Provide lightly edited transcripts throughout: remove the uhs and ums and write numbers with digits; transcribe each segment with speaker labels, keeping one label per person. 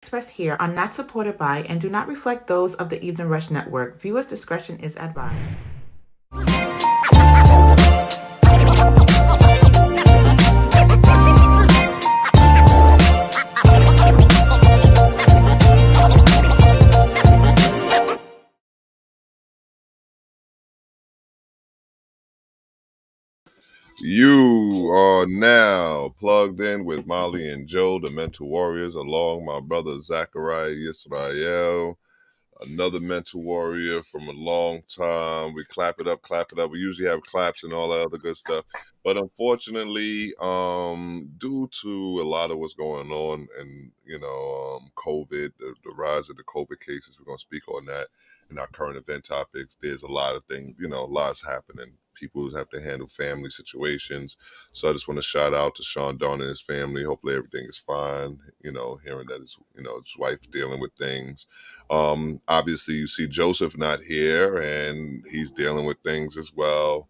Speaker 1: expressed here are not supported by and do not reflect those of the Evening Rush Network. Viewers' discretion is advised.
Speaker 2: You are now plugged in with Molly and Joe, the Mental Warriors, along my brother Zachariah Yisrael, another mental warrior from a long time. We clap it up, clap it up. We usually have claps and all that other good stuff. But unfortunately, due to a lot of what's going on and, COVID, the rise of the COVID cases, we're going to speak on that in our current event topics. There's a lot of things, lots happening. People have to handle family situations. So I just want to shout out to Sean Don and his family. Hopefully everything is fine. Hearing that his wife dealing with things. Obviously, you see Joseph not here, and he's dealing with things as well.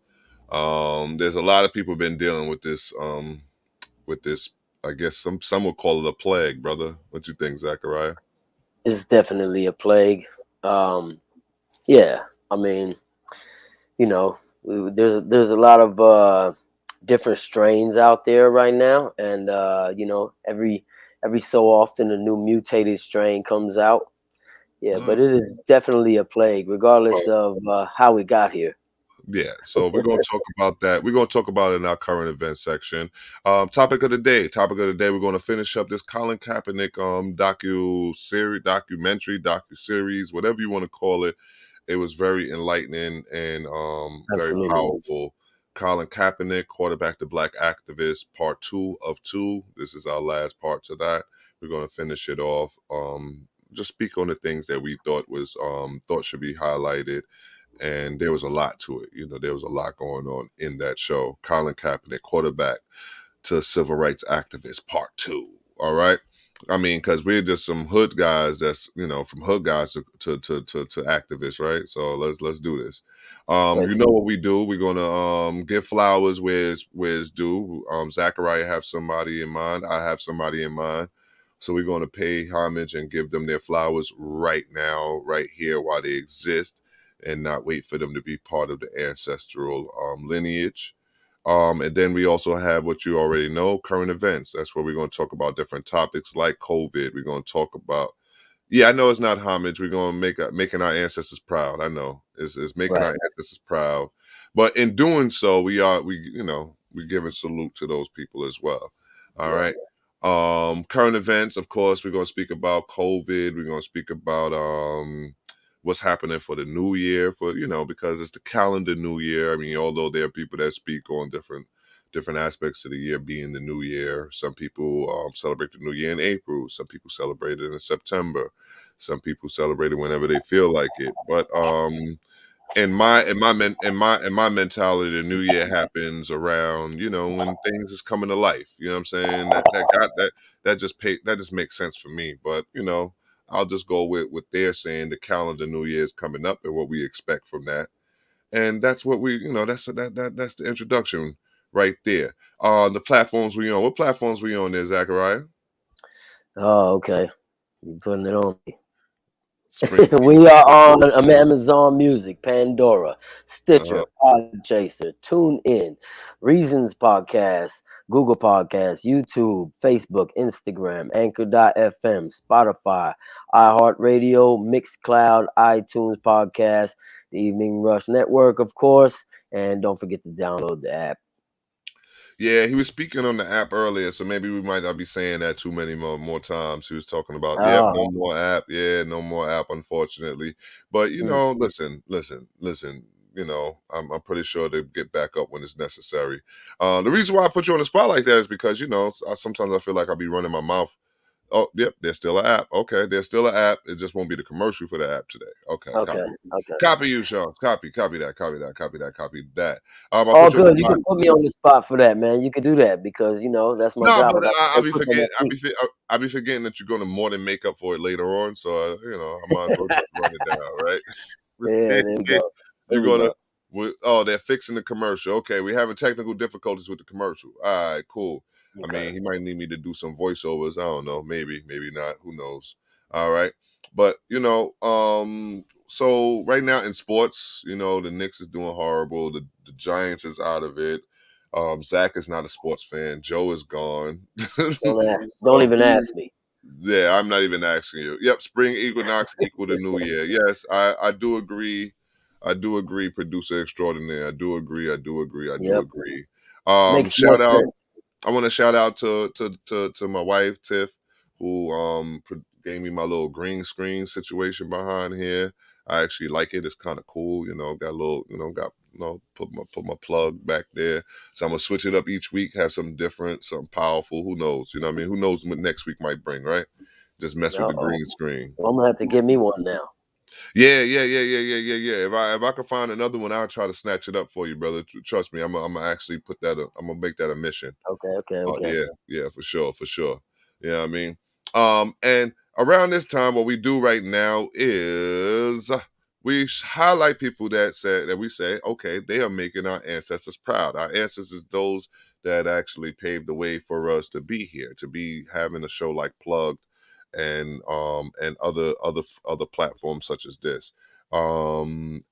Speaker 2: There's a lot of people been dealing with this. I guess some would call it a plague, brother. What you think, Zachariah?
Speaker 3: It's definitely a plague. Yeah, I mean, there's a lot of different strains out there right now, and every so often a new mutated strain comes out. Yeah, but it is definitely a plague, regardless of how we got here.
Speaker 2: Yeah, so we're going to talk about that. We're going to talk about it in our current event section. Topic of the day. We're going to finish up this Colin Kaepernick docu series, whatever you want to call it. It was very enlightening and very
Speaker 3: Absolutely.
Speaker 2: powerful. Colin Kaepernick, quarterback to black activist, part 2 of 2. This is our last part to that. We're going to finish it off. Just speak on the things that we thought should be highlighted. And there was a lot to it. There was a lot going on in that show. Colin Kaepernick, quarterback to civil rights activist, part 2. All right. I mean, because we're just some hood guys. That's from hood guys to activists, right? So let's do this. You know what we do? We're gonna give flowers where's due. Zachariah have somebody in mind. I have somebody in mind. So we're gonna pay homage and give them their flowers right now, right here, while they exist, and not wait for them to be part of the ancestral lineage. And then we also have what you already know, current events. That's where we're going to talk about different topics like COVID. We're going to talk about, I know it's not homage. We're going to making our ancestors proud. I know it's making our ancestors proud. But in doing so, we're giving salute to those people as well. All right. Current events, of course, we're going to speak about COVID. We're going to speak about what's happening for the new year, because it's the calendar new year. I mean, although there are people that speak on different aspects of the year being the new year. Some people celebrate the new year in April. Some people celebrate it in September. Some people celebrate it whenever they feel like it. But in my mentality, the new year happens around, when things is coming to life. You know what I'm saying? That just makes sense for me. But I'll just go with what they're saying. The calendar new year is coming up and what we expect from that. And that's what that's the introduction right there. The platforms we on. What platforms we on there, Zachariah?
Speaker 3: Oh, okay. You're putting it on me. We are on Amazon Music, Pandora, Stitcher, Podchaser, TuneIn, Reasons Podcast, Google Podcasts, YouTube, Facebook, Instagram, Anchor.fm, Spotify, iHeartRadio, Mixcloud, iTunes Podcast, the Evening Rush Network, of course, and don't forget to download the app.
Speaker 2: Yeah, he was speaking on the app earlier, so maybe we might not be saying that too many more times. He was talking about, no more app. Yeah, no more app, unfortunately. But listen. I'm pretty sure they'll get back up when it's necessary. The reason why I put you on the spot like that is because sometimes I feel like I'll be running my mouth. Oh, yep, there's still an app. Okay, there's still an app. It just won't be the commercial for the app today. Okay. Copy you, Sean. Copy that.
Speaker 3: Oh, good. You can put me on the spot for that, man. You can do that because that's my job.
Speaker 2: But I'll be forgetting. I'll be forgetting that you're going to more than make up for it later on. So I might as well just run it down, right?
Speaker 3: Yeah, there you go.
Speaker 2: You're gonna. They're fixing the commercial. Okay, we're having technical difficulties with the commercial. All right, cool. I
Speaker 3: Okay.
Speaker 2: mean, he might need me to do some voiceovers. I don't know. Maybe, maybe not. Who knows? All right. But so right now in sports, the Knicks is doing horrible. The Giants is out of it. Zach is not a sports fan. Joe is gone.
Speaker 3: Don't ask. Don't
Speaker 2: So,
Speaker 3: even ask me.
Speaker 2: yeah, I'm not even asking you. Yep, spring equinox equal to New Year. Yes, I do agree. I do agree, producer extraordinaire. I do agree. I do agree. I do
Speaker 3: Yep.
Speaker 2: agree.
Speaker 3: Makes more
Speaker 2: Shout out.
Speaker 3: sense.
Speaker 2: I want to shout out to my wife Tiff, who gave me my little green screen situation behind here. I actually like it. It's kind of cool. Got a little. Got put my plug back there. So I'm gonna switch it up each week. Have something different, something powerful. Who knows? You know what I mean? Who knows what next week might bring? Right? Just mess with the
Speaker 3: Uh-oh.
Speaker 2: green screen.
Speaker 3: Well, I'm gonna have to get me one now.
Speaker 2: Yeah, yeah, yeah, yeah, yeah, yeah, yeah. If I can find another one, I'll try to snatch it up for you, brother. Trust me, I'm gonna actually put that. I'm gonna make that a mission.
Speaker 3: Okay, okay,
Speaker 2: Oh
Speaker 3: okay.
Speaker 2: yeah, yeah, for sure, for sure. Yeah, I mean, and around this time, what we do right now is highlight people that we say, okay, they are making our ancestors proud. Our ancestors, those that actually paved the way for us to be here, to be having a show like Plugged, and other platforms such as this.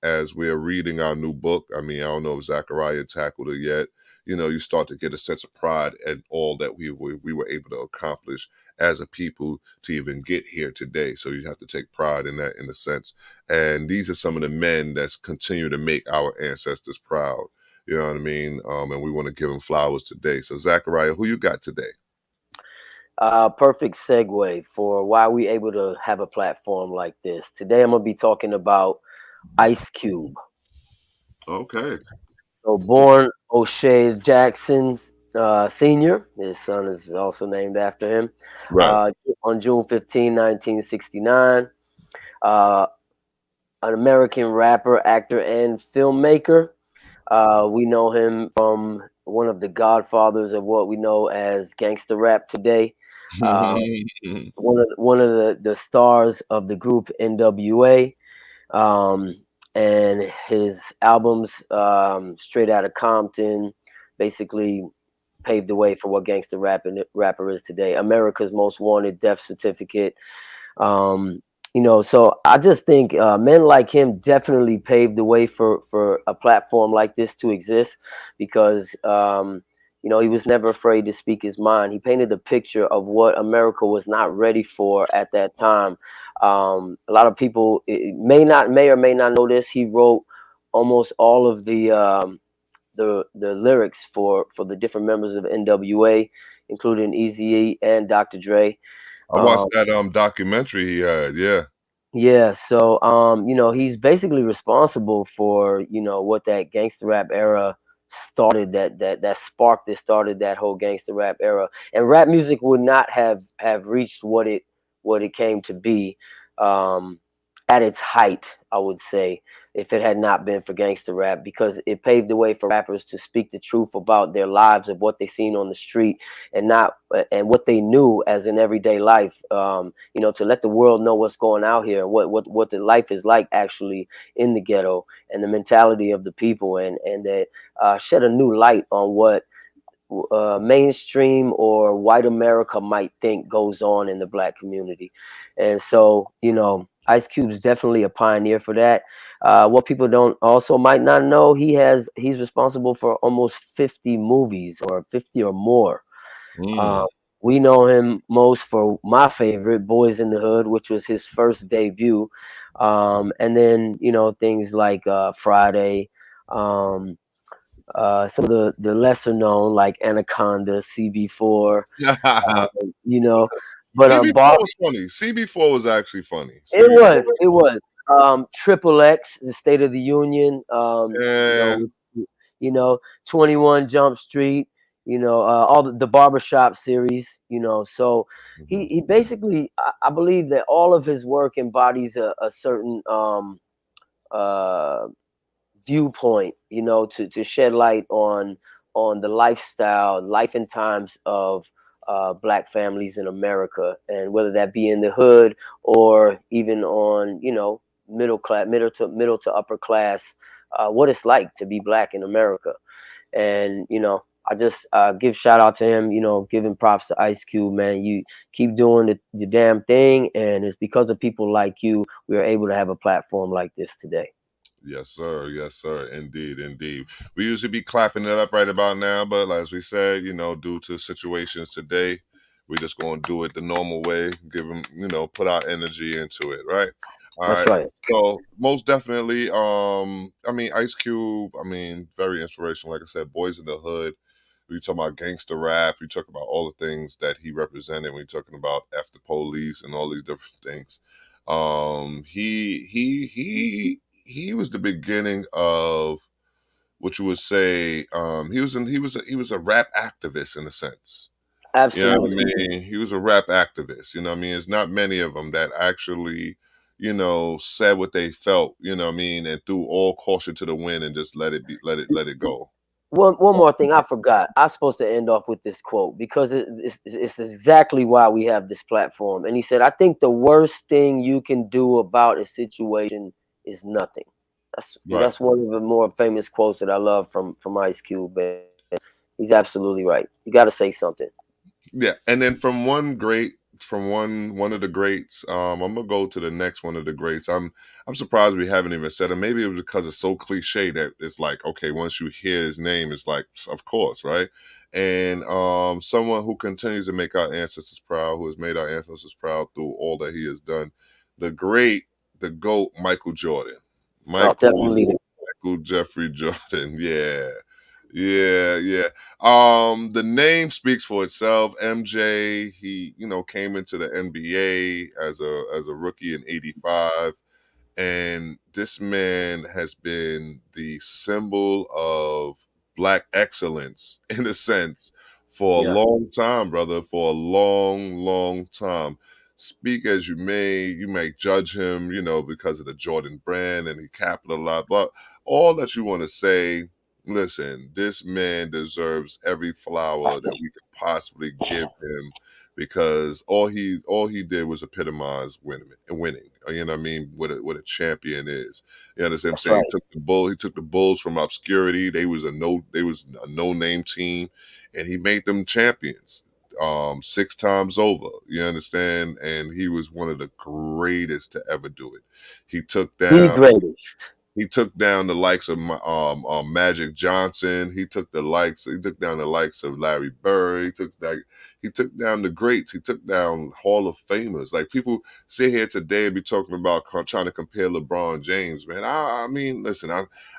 Speaker 2: As we're reading our new book, I mean, I don't know if Zachariah tackled it yet. You start to get a sense of pride at all that we were able to accomplish as a people to even get here today. So you have to take pride in that, in a sense. And these are some of the men that's continue to make our ancestors proud. You know what I mean? And we want to give them flowers today. So Zachariah, who you got today?
Speaker 3: Perfect segue for why we able to have a platform like this. Today I'm gonna be talking about Ice Cube.
Speaker 2: Okay.
Speaker 3: So born O'Shea Jackson Sr., his son is also named after him,
Speaker 2: Right.
Speaker 3: on June 15, 1969. Uh, an American rapper, actor, and filmmaker. We know him from one of the godfathers of what we know as gangster rap today. Uh, one of the stars of the group NWA, um, and his albums, Straight Outta Compton, basically paved the way for what gangster rapper is today. America's Most Wanted, Death Certificate. Um, so I just think men like him definitely paved the way for a platform like this to exist, because he was never afraid to speak his mind. He painted a picture of what America was not ready for at that time. A lot of people may or may not know this. He wrote almost all of the lyrics for the different members of NWA, including Eazy-E and Dr. Dre.
Speaker 2: I watched that documentary he had. Yeah.
Speaker 3: Yeah, so he's basically responsible for, what that gangster rap era started, that spark that started that whole gangster rap era. And rap music would not have reached what it came to be, um at its height, I would say, if it had not been for gangster rap, because it paved the way for rappers to speak the truth about their lives, of what they seen on the street, and what they knew as in everyday life. To let the world know what's going out here, what the life is like actually in the ghetto, and the mentality of the people, and that shed a new light on what mainstream or white America might think goes on in the black community. And so, Ice Cube's definitely a pioneer for that. What people don't also might not know, he's responsible for almost 50 movies, or 50 or more. Uh,
Speaker 2: Mm.
Speaker 3: we know him most for my favorite, Boys in the Hood, which was his first debut. And then, things like Friday, um, some of the lesser known, like Anaconda, CB4, uh, you know. But
Speaker 2: CB4 was funny. CB4 was actually funny.
Speaker 3: it
Speaker 2: CB4.
Speaker 3: was Triple X, the State of the Union,
Speaker 2: Yeah.
Speaker 3: 21 Jump Street, all the barbershop series, so
Speaker 2: Mhm.
Speaker 3: he basically, I believe that all of his work embodies a certain uh viewpoint, to shed light on the lifestyle, life and times of black families in America, and whether that be in the hood, or even on, middle to upper class, what it's like to be black in America. And I just give shout out to him, giving props to Ice Cube, man. You keep doing the damn thing, and it's because of people like you we are able to have a platform like this today.
Speaker 2: Yes, sir. Yes, sir. Indeed, indeed. We usually be clapping it up right about now, but as we said, due to situations today, we're just going to do it the normal way. Give them, put our energy into it, right? All
Speaker 3: That's
Speaker 2: right.
Speaker 3: right.
Speaker 2: So most definitely, I mean, Ice Cube, I mean, very inspirational. Like I said, Boys in the Hood. We talk about gangster rap. We talk about all the things that he represented. We're talking about F the Police and all these different things. He was the beginning of what you would say. He was a rap activist in a sense. You know what
Speaker 3: Absolutely.
Speaker 2: I mean? He was a rap activist. You know what I mean? There's not many of them that actually, said what they felt. You know what I mean? And threw all caution to the wind and just let it go.
Speaker 3: One more thing I forgot. I'm supposed to end off with this quote because it's exactly why we have this platform. And he said, "I think the worst thing you can do about a situation is nothing."
Speaker 2: Right.
Speaker 3: That's one of the more famous quotes that I love from Ice Cube. And he's absolutely right. You got to say something.
Speaker 2: Yeah, and then from one of the greats, I'm gonna go to the next one of the greats. I'm surprised we haven't even said it. Maybe it was because it's so cliche that it's like, okay, once you hear his name, it's like, of course, right? And someone who continues to make our ancestors proud, who has made our ancestors proud through all that he has done, the great, the GOAT, Michael Jordan.
Speaker 3: Oh,
Speaker 2: Michael
Speaker 3: definitely.
Speaker 2: Michael Jeffrey Jordan. Yeah. Yeah, yeah. The name speaks for itself. MJ, he, came into the NBA as a rookie in '85, and this man has been the symbol of black excellence in a sense for a
Speaker 3: Yeah.
Speaker 2: long time, brother, for a long, long time. Speak as you may judge him, because of the Jordan brand and he capitalized, but all that you want to say, listen, this man deserves every flower that we could possibly give him because all he did was epitomize winning. You know what I mean? What a champion is. You understand what I'm
Speaker 3: That's
Speaker 2: saying?
Speaker 3: right.
Speaker 2: He took the Bulls from obscurity. They was a no name team, and he made them champions. 6 times over. You understand? And he was one of the greatest to ever do it. He took
Speaker 3: The
Speaker 2: down
Speaker 3: greatest.
Speaker 2: he took down the likes of Magic Johnson. He took down the likes of Larry Bird. He took down the greats. He took down Hall of Famers. Like people sit here today and be talking about trying to compare LeBron James. Man, I mean, listen,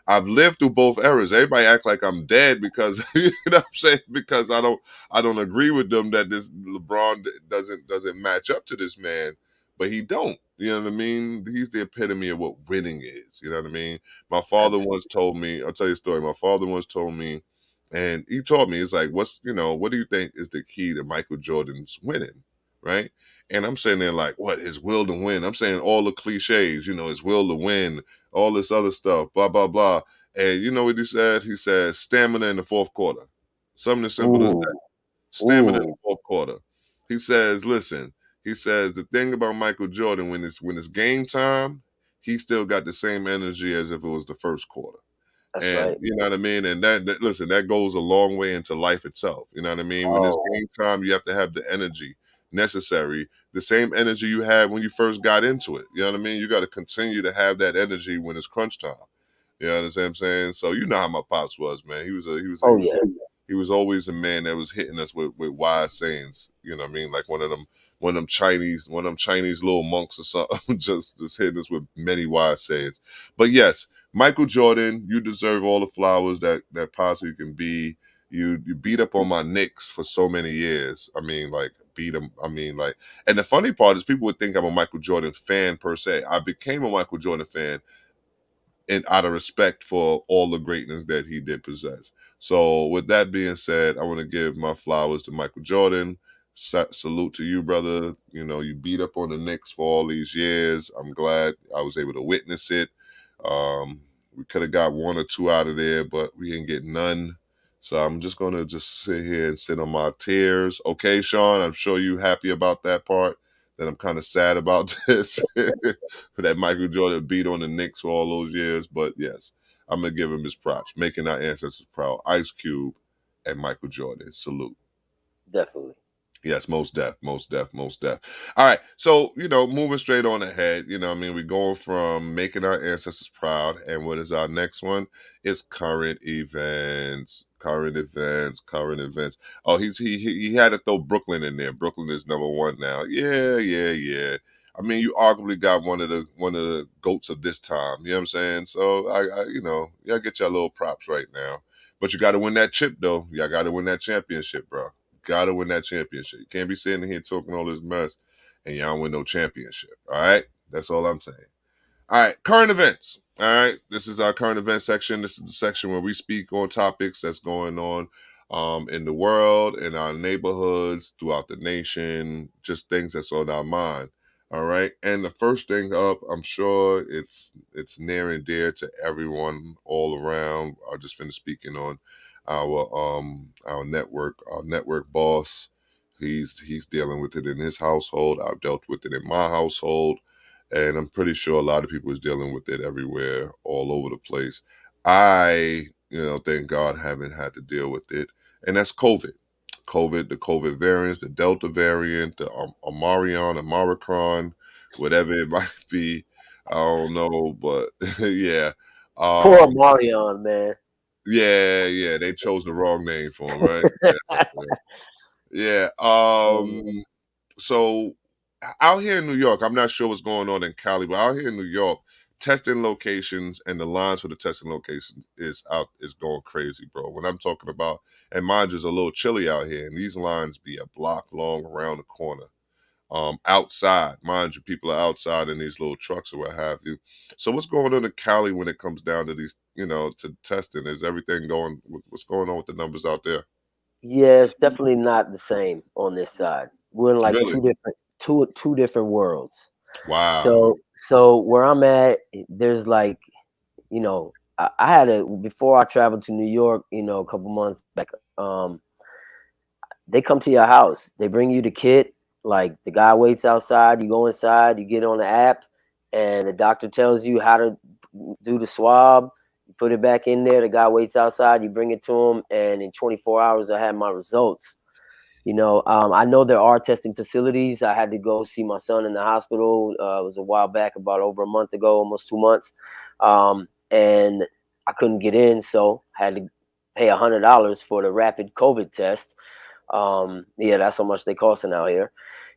Speaker 2: I've lived through both eras. Everybody act like I'm dead because you know what I'm saying, because I don't agree with them that this LeBron doesn't match up to this man, but he don't. You know what I mean? He's the epitome of what winning is. You know what I mean? My father once
Speaker 3: Absolutely.
Speaker 2: told me, I'll tell you a story. My father once told me, and he taught me, it's like, what do you think is the key to Michael Jordan's winning? Right? And I'm saying there like, what, his will to win? I'm saying all the cliches, his will to win, all this other stuff, blah, blah, blah. And you know what he said? He said, stamina in the fourth quarter. Something as simple as
Speaker 3: Ooh.
Speaker 2: stamina in the
Speaker 3: Ooh.
Speaker 2: fourth quarter. He says, listen, he says the thing about Michael Jordan when it's game time, he still got the same energy as if it was the first quarter.
Speaker 3: That's
Speaker 2: And
Speaker 3: right.
Speaker 2: you know what I mean? And listen, that goes a long way into life itself. You know what I mean? When it's
Speaker 3: Oh.
Speaker 2: game time, you have to have the energy necessary, the same energy you had when you first got into it. You know what I mean? You got to continue to have that energy when it's crunch time. You know what I'm saying? So you know how my pops was, man. He was a he was he
Speaker 3: Oh
Speaker 2: was
Speaker 3: yeah.
Speaker 2: he was always a man that was hitting us with wise sayings. You know what I mean? Like one of them Chinese little monks or something, just hitting us with many wise sayings. But yes, Michael Jordan, you deserve all the flowers that possibly can be. You beat up on my Knicks for so many years. I mean, like beat them. I mean, like, and the funny part is people would think I'm a Michael Jordan fan per se. I became a Michael Jordan fan and out of respect for all the greatness that he did possess. So, with that being said, I want to give my flowers to Michael Jordan. Salute to you, brother. You beat up on the Knicks for all these years. I'm glad I was able to witness it. We could have got one or two out of there, but we didn't get none. So I'm just gonna just sit here and sit on my tears. Okay, Sean, I'm sure you happy about that part. That I'm kind of sad about this. That Michael Jordan beat on the Knicks for all those years. But yes, I'm gonna give him his props, making our ancestors proud. Ice Cube, and Michael Jordan. Salute.
Speaker 3: Definitely.
Speaker 2: Yes, most def. All right, so moving straight on ahead. I mean, we're going from making our ancestors proud, and what is our next one? It's current events. Current events. Oh, he had to throw Brooklyn in there. Brooklyn is number one now. Yeah. I mean, you arguably got one of the goats of this time. You know what I'm saying? So y'all get your little props right now, but you got to win that chip though. Y'all got to win that championship, bro. Gotta win that championship. You can't be sitting here talking all this mess and y'all don't win no championship. All right? That's all I'm saying. All right, current events. All right, this is our current event section. This is the section where we speak on topics that's going on in the world, in our neighborhoods, throughout the nation, just things that's on our mind. All right, and the first thing up, I'm sure it's near and dear to everyone all around. I just finished speaking on our network boss. He's dealing with it in his household. I've dealt with it in my household. And I'm pretty sure a lot of people is dealing with it everywhere, all over the place. I, thank God, haven't had to deal with it, and that's COVID. The COVID variants, the Delta variant, the Omicron, whatever it might be. I don't know, but yeah.
Speaker 3: Poor
Speaker 2: Um,
Speaker 3: Marion, man.
Speaker 2: yeah, they chose the wrong name for him, right? Yeah. So out here in New York, I'm not sure what's going on in Cali, but out here in New York, testing locations and the lines for the testing locations is going crazy, bro. When I'm talking about, and mind you, it's a little chilly out here, and these lines be a block long around the corner. Outside, mind you, people are outside in these little trucks or what have you. So what's going on in Cali when it comes down to these, to testing? Is everything going? What's going on with the numbers out there?
Speaker 3: Yeah, it's definitely not the same on this side. We're in like
Speaker 2: Really?
Speaker 3: two different worlds.
Speaker 2: Wow.
Speaker 3: So where I'm at, there's like, I had before I traveled to New York, a couple months back. They come to your house. They bring you the kit. Like the guy waits outside. You go inside. You get on the app, and the doctor tells you how to do the swab. You put it back in there. The guy waits outside. You bring it to him, and in 24 hours, I had my results. I know there are testing facilities. I had to go see my son in the hospital. It was a while back, about over a month ago, almost 2 months, and I couldn't get in, so I had to pay $100 for the rapid COVID test. Yeah, that's how much they costing out here.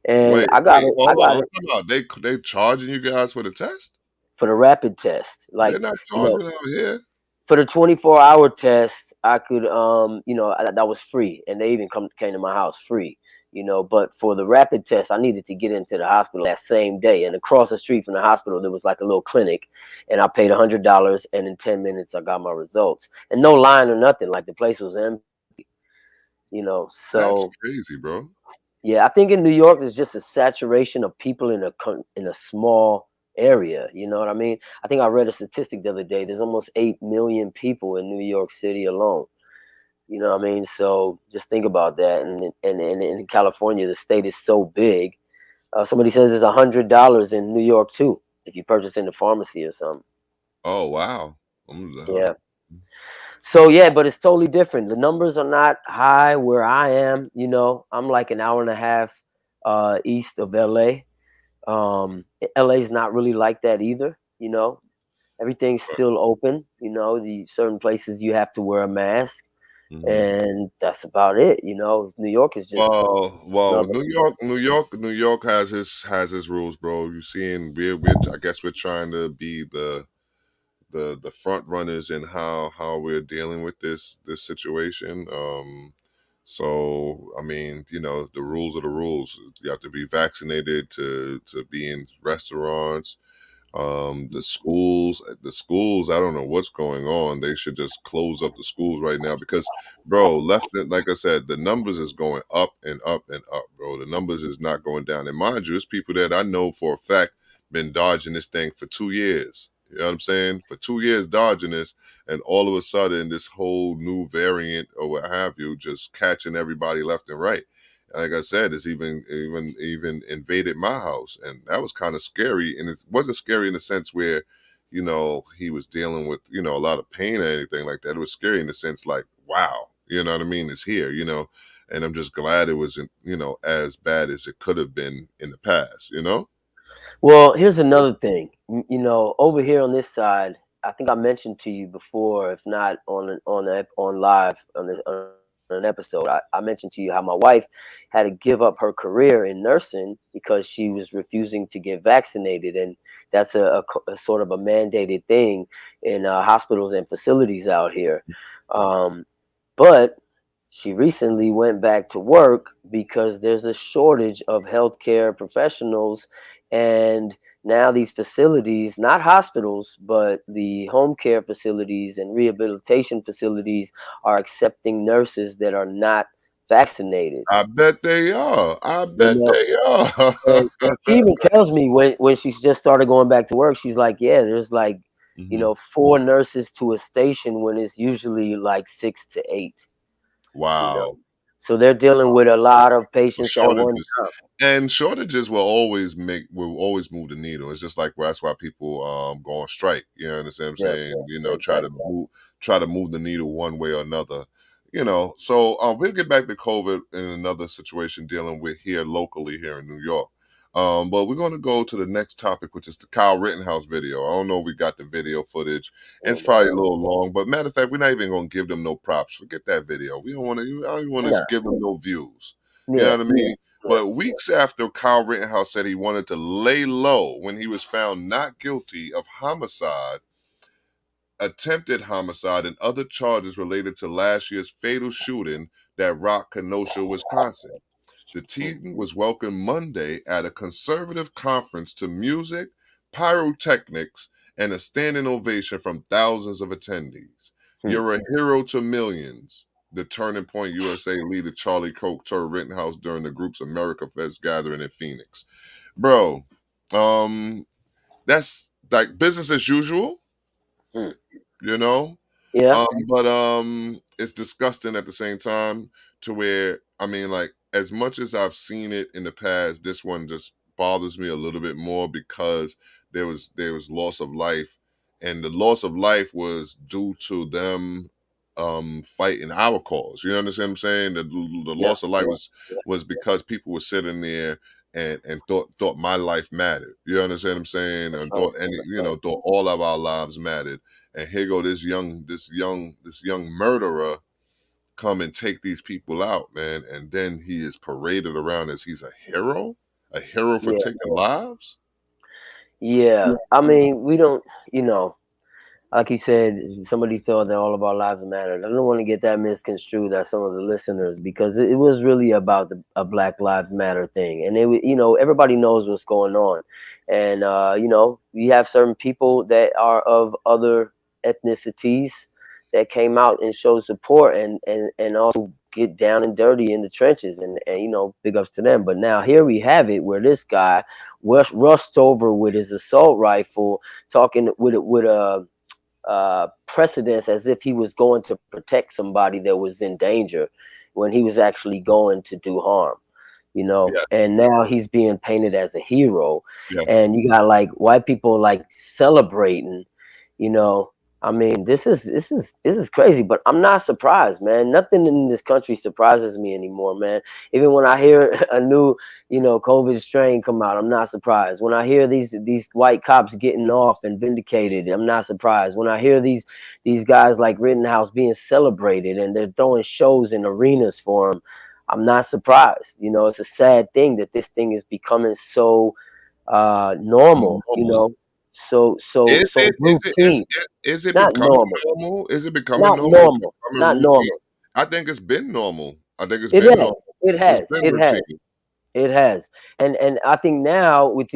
Speaker 3: And
Speaker 2: Wait,
Speaker 3: I got
Speaker 2: wait,
Speaker 3: it. I
Speaker 2: hold
Speaker 3: got
Speaker 2: on.
Speaker 3: it
Speaker 2: I'm talking about they charging you guys for the test?
Speaker 3: for the rapid test.
Speaker 2: They're
Speaker 3: Like,
Speaker 2: not charging out here.
Speaker 3: for the 24-hour test, I could, that was free, and they even came to my house free. But for the rapid test, I needed to get into the hospital that same day. And across the street from the hospital, there was like a little clinic, and I paid $100, and in 10 minutes, I got my results. And no line or nothing. Like the place was empty.
Speaker 2: That's
Speaker 3: So
Speaker 2: crazy, bro.
Speaker 3: yeah, I think in New York there's just a saturation of people in a small area. You know what I mean? I think I read a statistic the other day. There's almost 8 million people in New York City alone. You know what I mean? So just think about that. And in California, the state is so big. Somebody says it's $100 in New York too if you purchase in the pharmacy or something.
Speaker 2: Oh wow. I'm
Speaker 3: Yeah. So yeah, but it's totally different. The numbers are not high where I am. I'm like an hour and a half east of LA. LA is not really like that either. Everything's still open. The certain places you have to wear a mask,
Speaker 2: mm-hmm.
Speaker 3: and that's about it. New York is just
Speaker 2: Well,
Speaker 3: another.
Speaker 2: New York has his rules, bro. You seeing we're I guess we're trying to be the front runners in how we're dealing with this situation. So I mean, the rules are the rules. You have to be vaccinated to be in restaurants. The schools, I don't know what's going on. They should just close up the schools right now because, bro, like I said, the numbers is going up and up and up, bro. The numbers is not going down. And mind you, it's people that I know for a fact been dodging this thing for 2 years. You know what I'm saying? For 2 years dodging this, and all of a sudden this whole new variant or what have you just catching everybody left and right. Like I said, it's even invaded my house, and that was kind of scary. And it wasn't scary in the sense where, he was dealing with a lot of pain or anything like that. It was scary in the sense like, wow, You know what I mean? Is here, you know, and I'm just glad it wasn't, you know, as bad as it could have been in the past, you know?
Speaker 3: Well, here's another thing. You know, over here on this side, I think I mentioned to you before, if not on live on an episode, I mentioned to you how my wife had to give up her career in nursing because she was refusing to get vaccinated, and that's a sort of a mandated thing in hospitals and facilities out here. Um, but she recently went back to work because there's a shortage of healthcare professionals, and now these facilities, not hospitals, but the home care facilities and rehabilitation facilities, are accepting nurses that are not vaccinated.
Speaker 2: I bet they are. I
Speaker 3: You
Speaker 2: bet
Speaker 3: know,
Speaker 2: they are.
Speaker 3: and she even tells me when she's just started going back to work, she's like, yeah, there's like,
Speaker 2: Mhm.
Speaker 3: 4 nurses to a station when it's usually like 6 to 8. you know.
Speaker 2: Wow.
Speaker 3: So they're dealing with a lot of patients at one
Speaker 2: Shortages.
Speaker 3: time.
Speaker 2: And shortages will always move the needle. It's just like, well, that's why people go on strike. You know, understand what I'm
Speaker 3: Yeah,
Speaker 2: saying? You know,
Speaker 3: exactly.
Speaker 2: try to move the needle one way or another. You know, so we'll get back to COVID in another situation dealing with here locally here in New York. But we're going to go to the next topic, which is the Kyle Rittenhouse video. I don't know if we got the video footage.
Speaker 3: Oh
Speaker 2: It's
Speaker 3: my
Speaker 2: probably a
Speaker 3: God.
Speaker 2: little long, but matter of fact, we're not even going to give them no props. Forget that video. We don't want to. I don't want to
Speaker 3: Nah,
Speaker 2: give them no views. You know
Speaker 3: yeah,
Speaker 2: what I mean?
Speaker 3: yeah,
Speaker 2: But weeks after Kyle Rittenhouse said he wanted to lay low when he was found not guilty of homicide, attempted homicide, and other charges related to last year's fatal shooting that rocked Kenosha, Wisconsin. The teen was welcomed Monday at a conservative conference to music, pyrotechnics, and a standing ovation from thousands of attendees.
Speaker 3: hmm,
Speaker 2: You're a hero to millions. The Turning Point USA leader Charlie Koch told Rittenhouse during the group's America Fest gathering in Phoenix. Bro, that's like business as usual,
Speaker 3: hmm.
Speaker 2: you know?
Speaker 3: Yeah,
Speaker 2: But it's disgusting at the same time to where I mean, like as much as I've seen it in the past, this one just bothers me a little bit more because there was loss of life, and the loss of life was due to them fighting our cause. You understand what I'm saying? The
Speaker 3: yeah,
Speaker 2: loss of life
Speaker 3: yeah,
Speaker 2: was because people were sitting there and thought my life mattered. You understand what I'm saying?
Speaker 3: that's
Speaker 2: And
Speaker 3: right.
Speaker 2: thought any
Speaker 3: That's
Speaker 2: you
Speaker 3: right.
Speaker 2: know thought all of our lives mattered, and here go this young murderer come and take these people out, man, and then he is paraded around as he's a hero for
Speaker 3: Yeah,
Speaker 2: taking lives.
Speaker 3: yeah. I mean, we don't, you know, like you said, somebody thought that all of our lives mattered. I don't want to get that misconstrued as some of the listeners, because it was really about a Black Lives Matter thing, and everybody knows what's going on, and we have certain people that are of other ethnicities that came out and showed support, and also get down and dirty in the trenches, and big ups to them. But now here we have it, where this guy rushed over with his assault rifle, talking with a precedence as if he was going to protect somebody that was in danger, when he was actually going to do harm.
Speaker 2: Yeah,
Speaker 3: And now he's being painted as a hero,
Speaker 2: yeah.
Speaker 3: and you got like white people like celebrating. you know I mean, this is crazy, but I'm not surprised, man. Nothing in this country surprises me anymore, man. Even when I hear a new COVID strain come out, I'm not surprised. When I hear these white cops getting off and vindicated, I'm not surprised. When I hear these guys like Rittenhouse being celebrated and they're throwing shows in arenas for him, I'm not surprised. It's a sad thing that this thing is becoming so normal,
Speaker 2: Normal.
Speaker 3: so routine.
Speaker 2: Is it
Speaker 3: Not
Speaker 2: becoming
Speaker 3: normal.
Speaker 2: normal? Is it becoming
Speaker 3: Not
Speaker 2: normal? Is it
Speaker 3: normal.
Speaker 2: becoming
Speaker 3: Not
Speaker 2: routine?
Speaker 3: normal.
Speaker 2: I think it's been normal. I think it's
Speaker 3: It
Speaker 2: been normal.
Speaker 3: has. It
Speaker 2: It's
Speaker 3: has.
Speaker 2: been
Speaker 3: It has.
Speaker 2: routine.
Speaker 3: It has. And I think now with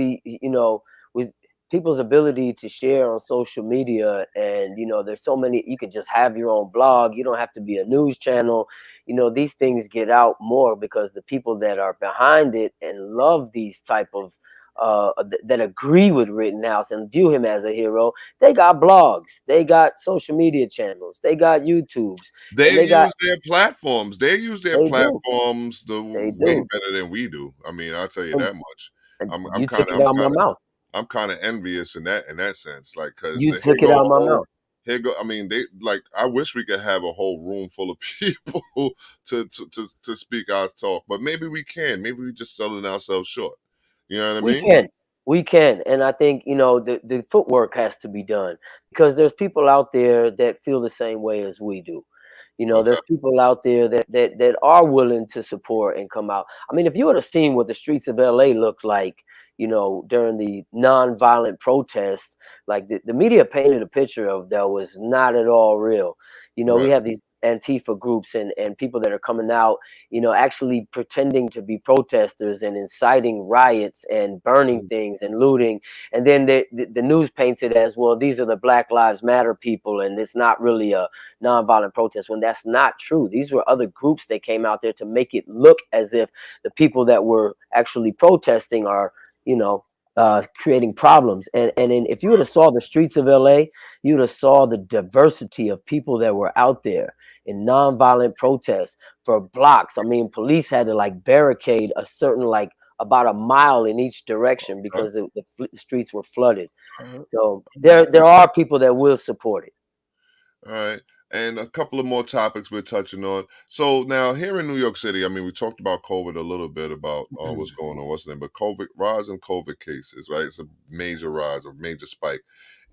Speaker 3: with people's ability to share on social media, and there's so many, you can just have your own blog. You don't have to be a news channel. These things get out more because the people that are behind it and love these type of that agree with Rittenhouse and view him as a hero, they got blogs, they got social media channels, they got YouTubes, and
Speaker 2: They
Speaker 3: they got
Speaker 2: use their platforms. They use their
Speaker 3: they do.
Speaker 2: platforms the
Speaker 3: They
Speaker 2: way
Speaker 3: do.
Speaker 2: better than we do. I mean, I'll tell you
Speaker 3: And,
Speaker 2: that much.
Speaker 3: and
Speaker 2: I'm
Speaker 3: you
Speaker 2: kind
Speaker 3: took
Speaker 2: of
Speaker 3: it out my mouth.
Speaker 2: I'm kind of envious in that sense, like because
Speaker 3: You
Speaker 2: here
Speaker 3: took it
Speaker 2: go
Speaker 3: out my mouth.
Speaker 2: here go. I mean, they like. I wish we could have a whole room full of people to speak our talk, but maybe we can. Maybe we just selling ourselves short. You know what I
Speaker 3: We
Speaker 2: mean?
Speaker 3: can. We can. And I think, the footwork has to be done because there's people out there that feel the same way as we do.
Speaker 2: Okay.
Speaker 3: There's people out there that are willing to support and come out. I mean, if you would have seen what the streets of LA looked like, during the nonviolent protests, like the media painted a picture of that was not at all real. We
Speaker 2: Right.
Speaker 3: have these Antifa groups and people that are coming out, actually pretending to be protesters and inciting riots and burning
Speaker 2: Mhm.
Speaker 3: things and looting. And then the news paints it as, well, these are the Black Lives Matter people, and it's not really a nonviolent protest, when that's not true. These were other groups that came out there to make it look as if the people that were actually protesting are, creating problems. And then if you would have saw the streets of LA, you would have saw the diversity of people that were out there in nonviolent protests for blocks. I mean, police had to like barricade a certain like about a mile in each direction
Speaker 2: Okay.
Speaker 3: because the streets were flooded.
Speaker 2: All right.
Speaker 3: So
Speaker 2: I'm with
Speaker 3: there are people that will support it.
Speaker 2: All right. And a couple of more topics we're touching on. So now here in New York City, I mean, we talked about COVID a little bit about what's going on, what's the name, but COVID, rise in COVID cases, right? It's a major rise, a major spike.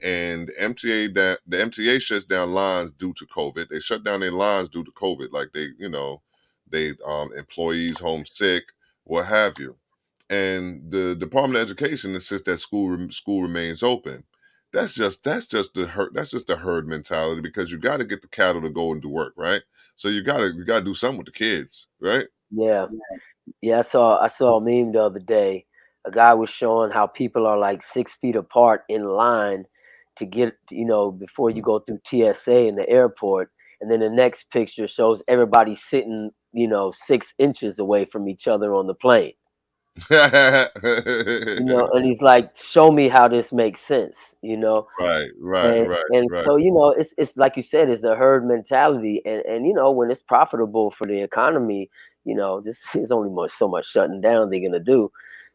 Speaker 2: And the MTA shuts down lines due to COVID. They shut down their lines due to COVID, like they employees homesick, what have you. And the Department of Education insists that school remains open. That's just the herd mentality because you got to get the cattle to go and do work, right? So you gotta do something with the kids, right?
Speaker 3: Yeah. Yeah, I saw a meme the other day. A guy was showing how people are like 6 feet apart in line to get, before you go through TSA in the airport. And then the next picture shows everybody sitting, 6 inches away from each other on the plane. And he's like, show me how this makes sense.
Speaker 2: Right, right,
Speaker 3: And
Speaker 2: right,
Speaker 3: and
Speaker 2: right.
Speaker 3: so, it's like you said, it's a herd mentality. And when it's profitable for the economy, this is only so much shutting down they're gonna do.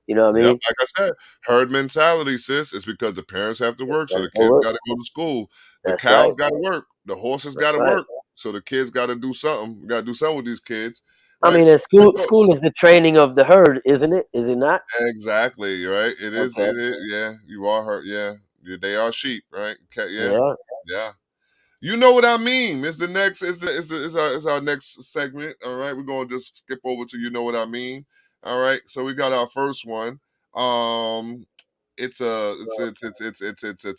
Speaker 3: You know what I
Speaker 2: Yep,
Speaker 3: mean?
Speaker 2: like I said, herd mentality, sis. It's because the parents have to work, so
Speaker 3: Gotta
Speaker 2: the
Speaker 3: go
Speaker 2: kids
Speaker 3: work.
Speaker 2: got to go to school. The
Speaker 3: That's
Speaker 2: cows
Speaker 3: right.
Speaker 2: got to work. The horses
Speaker 3: That's
Speaker 2: got to
Speaker 3: right.
Speaker 2: work. So the kids got to do something. Got to do something with these kids,
Speaker 3: I
Speaker 2: right?
Speaker 3: mean, and
Speaker 2: To
Speaker 3: school
Speaker 2: go-
Speaker 3: school is the training of the herd, isn't it? Is it not?
Speaker 2: Exactly, right. It is.
Speaker 3: Okay.
Speaker 2: It is. Yeah, you are hurt. Yeah, they are sheep, right? Yeah,
Speaker 3: Yeah.
Speaker 2: yeah. You know what I mean. It's the next. It's our next segment. All right, we're gonna just skip over to you know what I mean. All right, so we got our first one. Um, it's a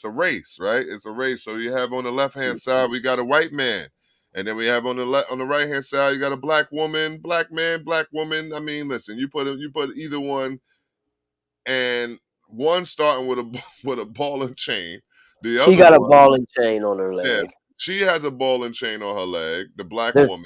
Speaker 2: race, right? It's a race. So you have on the left hand side we got a white man, and then we have on the right hand side you got a black woman, black man, black woman. I mean, listen, you put either one, and one starting with a with a ball and chain, the
Speaker 3: She
Speaker 2: other
Speaker 3: got a
Speaker 2: one,
Speaker 3: ball and chain on her
Speaker 2: yeah,
Speaker 3: leg.
Speaker 2: she has a ball and chain on her leg, the black
Speaker 3: There's
Speaker 2: woman,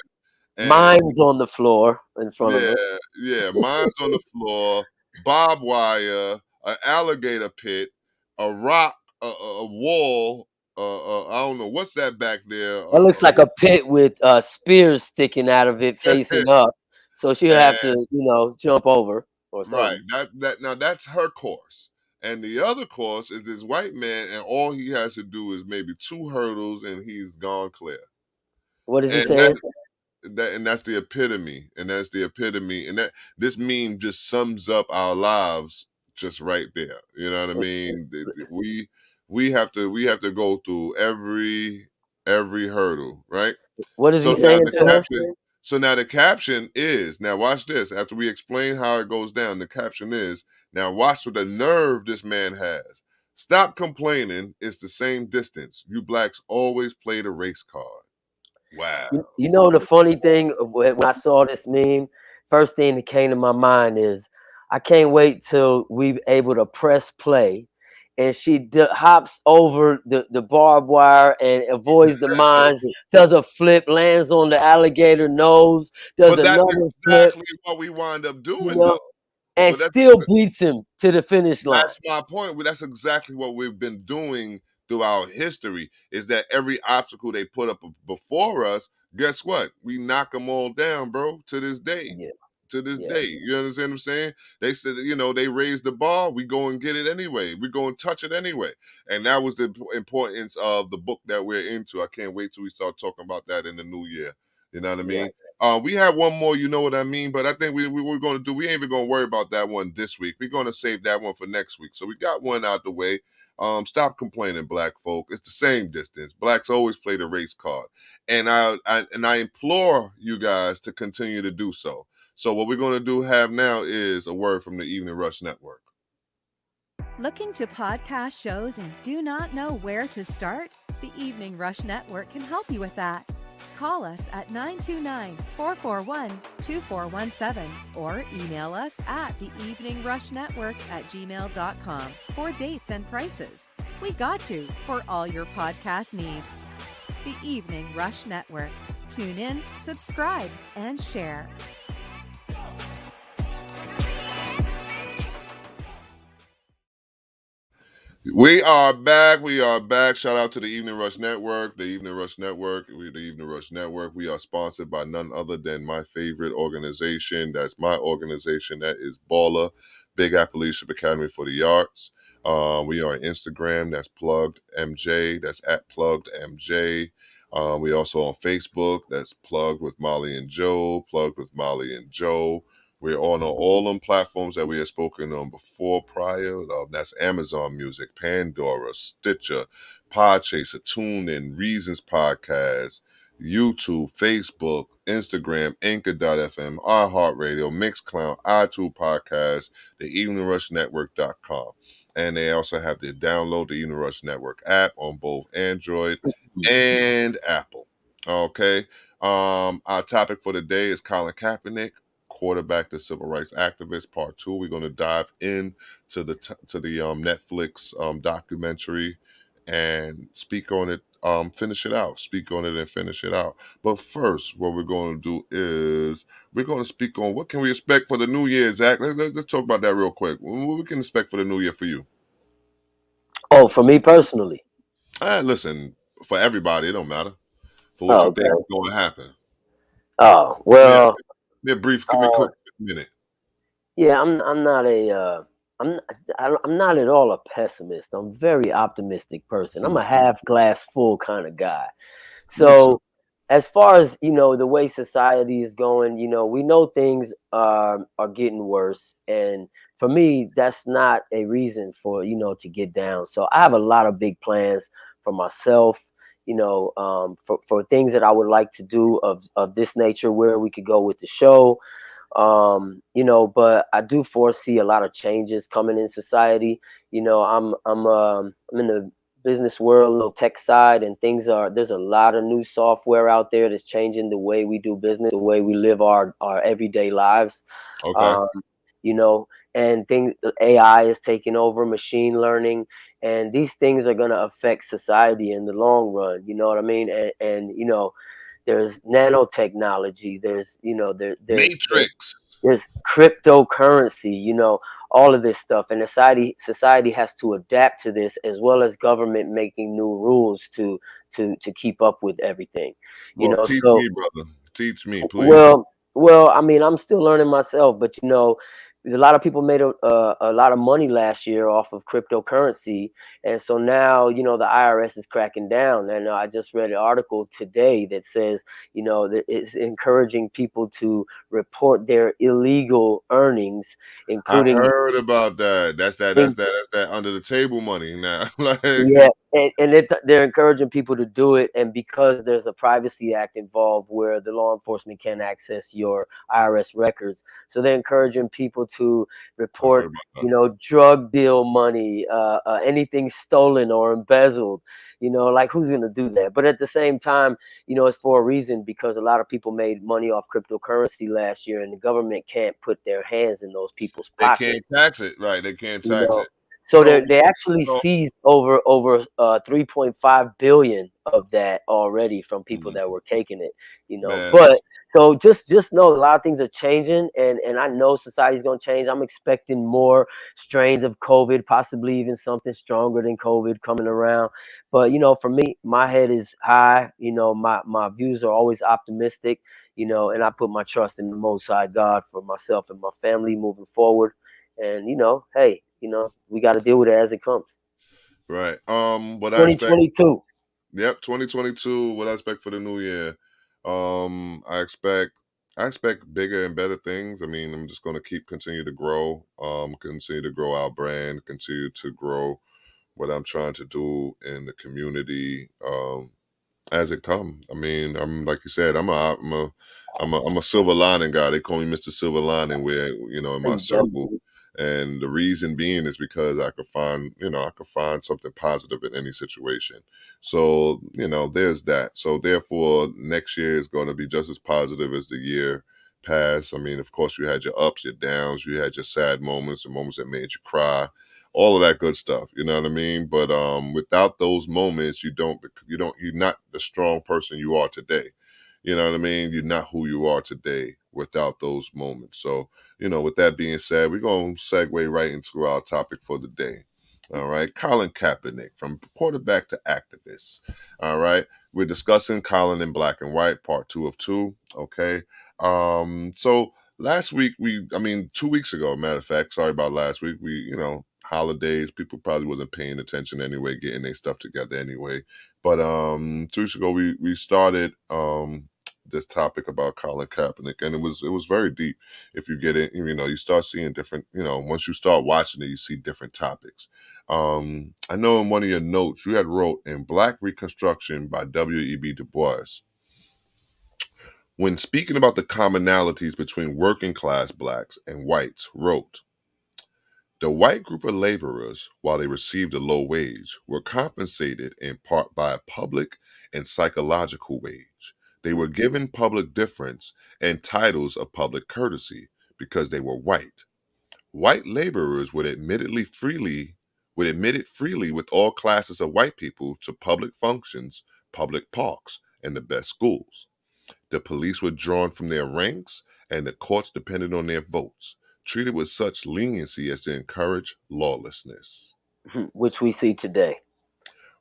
Speaker 2: and
Speaker 3: mines on the floor in front of
Speaker 2: yeah,
Speaker 3: her.
Speaker 2: yeah, mine's on the floor, barbed wire, an alligator pit, a rock, a wall. I don't know what's that back there.
Speaker 3: That looks like a pit with spears sticking out of it facing up. So she'll have to,
Speaker 2: and
Speaker 3: jump over or
Speaker 2: right,
Speaker 3: something.
Speaker 2: that now that's her course, and the other course is this white man, and all he has to do is maybe two hurdles, and he's gone clear.
Speaker 3: What is he
Speaker 2: And that
Speaker 3: saying?
Speaker 2: that's the epitome, and that's the epitome, and that this meme just sums up our lives just right there. You know what I mean? We have to go through every hurdle, right?
Speaker 3: What is he
Speaker 2: So now
Speaker 3: saying
Speaker 2: the
Speaker 3: to her?
Speaker 2: caption. So now the caption is, now watch this. After we explain how it goes down, the caption is, now watch what the nerve this man has. Stop complaining. It's the same distance. You blacks always play the race card. Wow.
Speaker 3: You know the funny thing when I saw this meme, first thing that came to my mind is I can't wait till we able to press play, and she hops over the barbed wire and avoids the mines, does a flip, lands on the alligator nose, does
Speaker 2: But that's
Speaker 3: another flip,
Speaker 2: exactly what we wind up
Speaker 3: you
Speaker 2: doing,
Speaker 3: know,
Speaker 2: though.
Speaker 3: and
Speaker 2: But
Speaker 3: still beats him to the finish line.
Speaker 2: that's my point. Well, that's exactly what we've been doing throughout history. Is that every obstacle they put up before us? Guess what? We knock them all down, bro. To this day,
Speaker 3: Yeah.
Speaker 2: to this
Speaker 3: Yeah.
Speaker 2: day. You understand what I'm saying? They said, they raised the bar, we go and get it anyway. We go and touch it anyway. And that was the importance of the book that we're into. I can't wait till we start talking about that in the new year. You know what I mean? We have one more, you know what I mean? But I think we we're going to do, we ain't even going to worry about that one this week. We're going to save that one for next week. So we got one out the way. Stop complaining, black folk. It's the same distance. Blacks always play the race card. And I implore you guys to continue to do so. So what we're going to have now is a word from the Evening Rush Network.
Speaker 4: Looking to podcast shows and do not know where to start? The Evening Rush Network can help you with that. Call us at 929-441-2417 or email us at theeveningrushnetwork@gmail.com for dates and prices. We got you for all your podcast needs. The Evening Rush Network. Tune in, subscribe, and share.
Speaker 2: We are back. Shout out to the Evening Rush Network. The Evening Rush Network. We are sponsored by none other than my favorite organization. That's my organization. That is Baller, Big Apple Leadership Academy for the Arts. We are on Instagram. That's Plugged MJ. That's at Plugged MJ. We also on Facebook. That's Plugged with Molly and Joe. Plugged with Molly and Joe. We're on all them platforms that we have spoken on before, prior. That's Amazon Music, Pandora, Stitcher, Podchaser, TuneIn, Reasons Podcast, YouTube, Facebook, Instagram, Anchor.fm, iHeartRadio, Mixcloud, iTunes Podcast, the EveningRushNetwork.com. And they also have to download the Evening Rush Network app on both Android and Apple. Okay. Our topic for the day is Colin Kaepernick, quarterback, the civil rights activist, part 2. We're going to dive in to the Netflix documentary and speak on it, finish it out. Speak on it and finish it out. But first, what we're going to do is we're going to speak on what can we expect for the new year, Zach. Let's talk about that real quick. What we can expect for the new year for you?
Speaker 3: Oh, for me personally?
Speaker 2: Listen, for everybody, it don't matter. For what you think is going to happen.
Speaker 3: Oh, well.
Speaker 2: Yeah, brief. Give me a quick minute.
Speaker 3: Yeah, I'm not at all a pessimist. I'm a very optimistic person. I'm a half glass full kind of guy. So as far as, the way society is going, we know things are getting worse. And for me, that's not a reason for, to get down. So I have a lot of big plans for myself, for things that I would like to do of this nature, where we could go with the show. But I do foresee a lot of changes coming in society. I'm in the business world, a little tech side, and there's a lot of new software out there that's changing the way we do business, the way we live our everyday lives.
Speaker 2: Okay.
Speaker 3: And AI is taking over, machine learning, and these things are going to affect society in the long run. You know what I mean? And there's nanotechnology, there's
Speaker 2: Matrix,
Speaker 3: there's cryptocurrency, all of this stuff, and society has to adapt to this, as well as government making new rules to keep up with everything.
Speaker 2: Teach me, brother. Teach me, please.
Speaker 3: Well, I mean, I'm still learning myself, but a lot of people made a lot of money last year off of cryptocurrency, and so now the IRS is cracking down. And I just read an article today that says that it's encouraging people to report their illegal earnings, including.
Speaker 2: I heard about that. That's that under the table money now.
Speaker 3: Yeah, and they're encouraging people to do it, and because there's a Privacy Act involved where the law enforcement can access your IRS records, so they're encouraging people to report, drug deal money, anything stolen or embezzled. Like, who's gonna do that? But at the same time, it's for a reason, because a lot of people made money off cryptocurrency last year, and the government can't put their hands in those people's pockets.
Speaker 2: They can't tax it, right? They can't tax it.
Speaker 3: So they actually seized over 3.5 billion of that already from people that were taking it,
Speaker 2: Man,
Speaker 3: but so just know a lot of things are changing, and I know society's going to change. I'm expecting more strains of COVID, possibly even something stronger than COVID coming around. But for me, my head is high. My views are always optimistic. and I put my trust in the Most High God for myself and my family moving forward. And hey, we got to deal with it as it comes.
Speaker 2: Right. What I expect.
Speaker 3: 2022.
Speaker 2: Yep, 2022. What I expect for the new year. I expect bigger and better things. I mean, I'm just going to continue to grow. Continue to grow our brand. Continue to grow what I'm trying to do in the community. As it comes. I mean, I'm like you said, I'm a silver lining guy. They call me Mr. Silver Lining, where in my circle, and the reason being is because I could find something positive in any situation. So there's that. So therefore, next year is going to be just as positive as the year past. I mean, of course, you had your ups, your downs, you had your sad moments, the moments that made you cry, all of that good stuff, you know what I mean? But without those moments, you're not the strong person you are today. You know what I mean? You're not who you are today without those moments. So, with that being said, we're going to segue right into our topic for the day. All right. Colin Kaepernick, from quarterback to activist. All right. We're discussing Colin in Black and White, part 2 of 2. Okay. So last week, 2 weeks ago, matter of fact, sorry about last week, holidays, people probably wasn't paying attention anyway, getting their stuff together anyway. But 2 weeks ago, we started this topic about Colin Kaepernick, and it was very deep. If you get it, you start seeing different, once you start watching it, you see different topics. I know in one of your notes you had wrote in Black Reconstruction by W.E.B. Du Bois, when speaking about the commonalities between working class blacks and whites, wrote, "The white group of laborers, while they received a low wage, were compensated in part by a public and psychological wage. They were given public deference and titles of public courtesy because they were white. White laborers would admit it freely with all classes of white people to public functions, public parks, and the best schools. The police were drawn from their ranks, and the courts depended on their votes, treated with such leniency as to encourage lawlessness."
Speaker 3: Which we see today.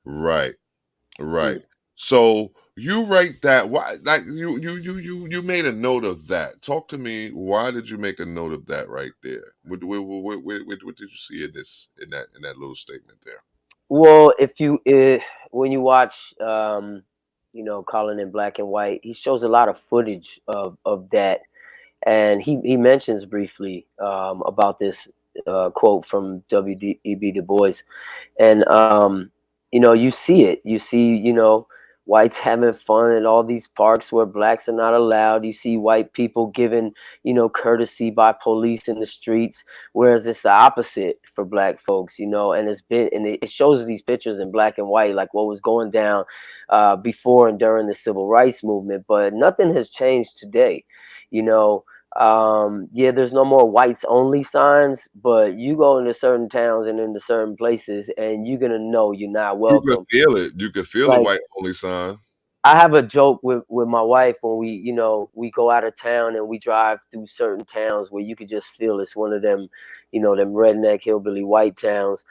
Speaker 2: Right, right. So you write that. Why? Like you made a note of that. Talk to me. Why did you make a note of that right there? What did you see in that little statement there?
Speaker 3: Well, when you watch, Colin in Black and White, he shows a lot of footage of that, and he mentions briefly about this quote from W.E.B. Du Bois, and you see it. You see, whites having fun in all these parks where blacks are not allowed. You see white people giving, courtesy by police in the streets, whereas it's the opposite for black folks, and it shows these pictures in black and white, like what was going down before and during the civil rights movement. But nothing has changed today, there's no more whites only signs, but you go into certain towns and into certain places and you're gonna know you're not
Speaker 2: You could
Speaker 3: welcome.
Speaker 2: feel it. You could feel the
Speaker 3: Like,
Speaker 2: white only sign.
Speaker 3: I have a joke with my wife when we go out of town and we drive through certain towns where you could just feel it's one of them, them redneck hillbilly white towns.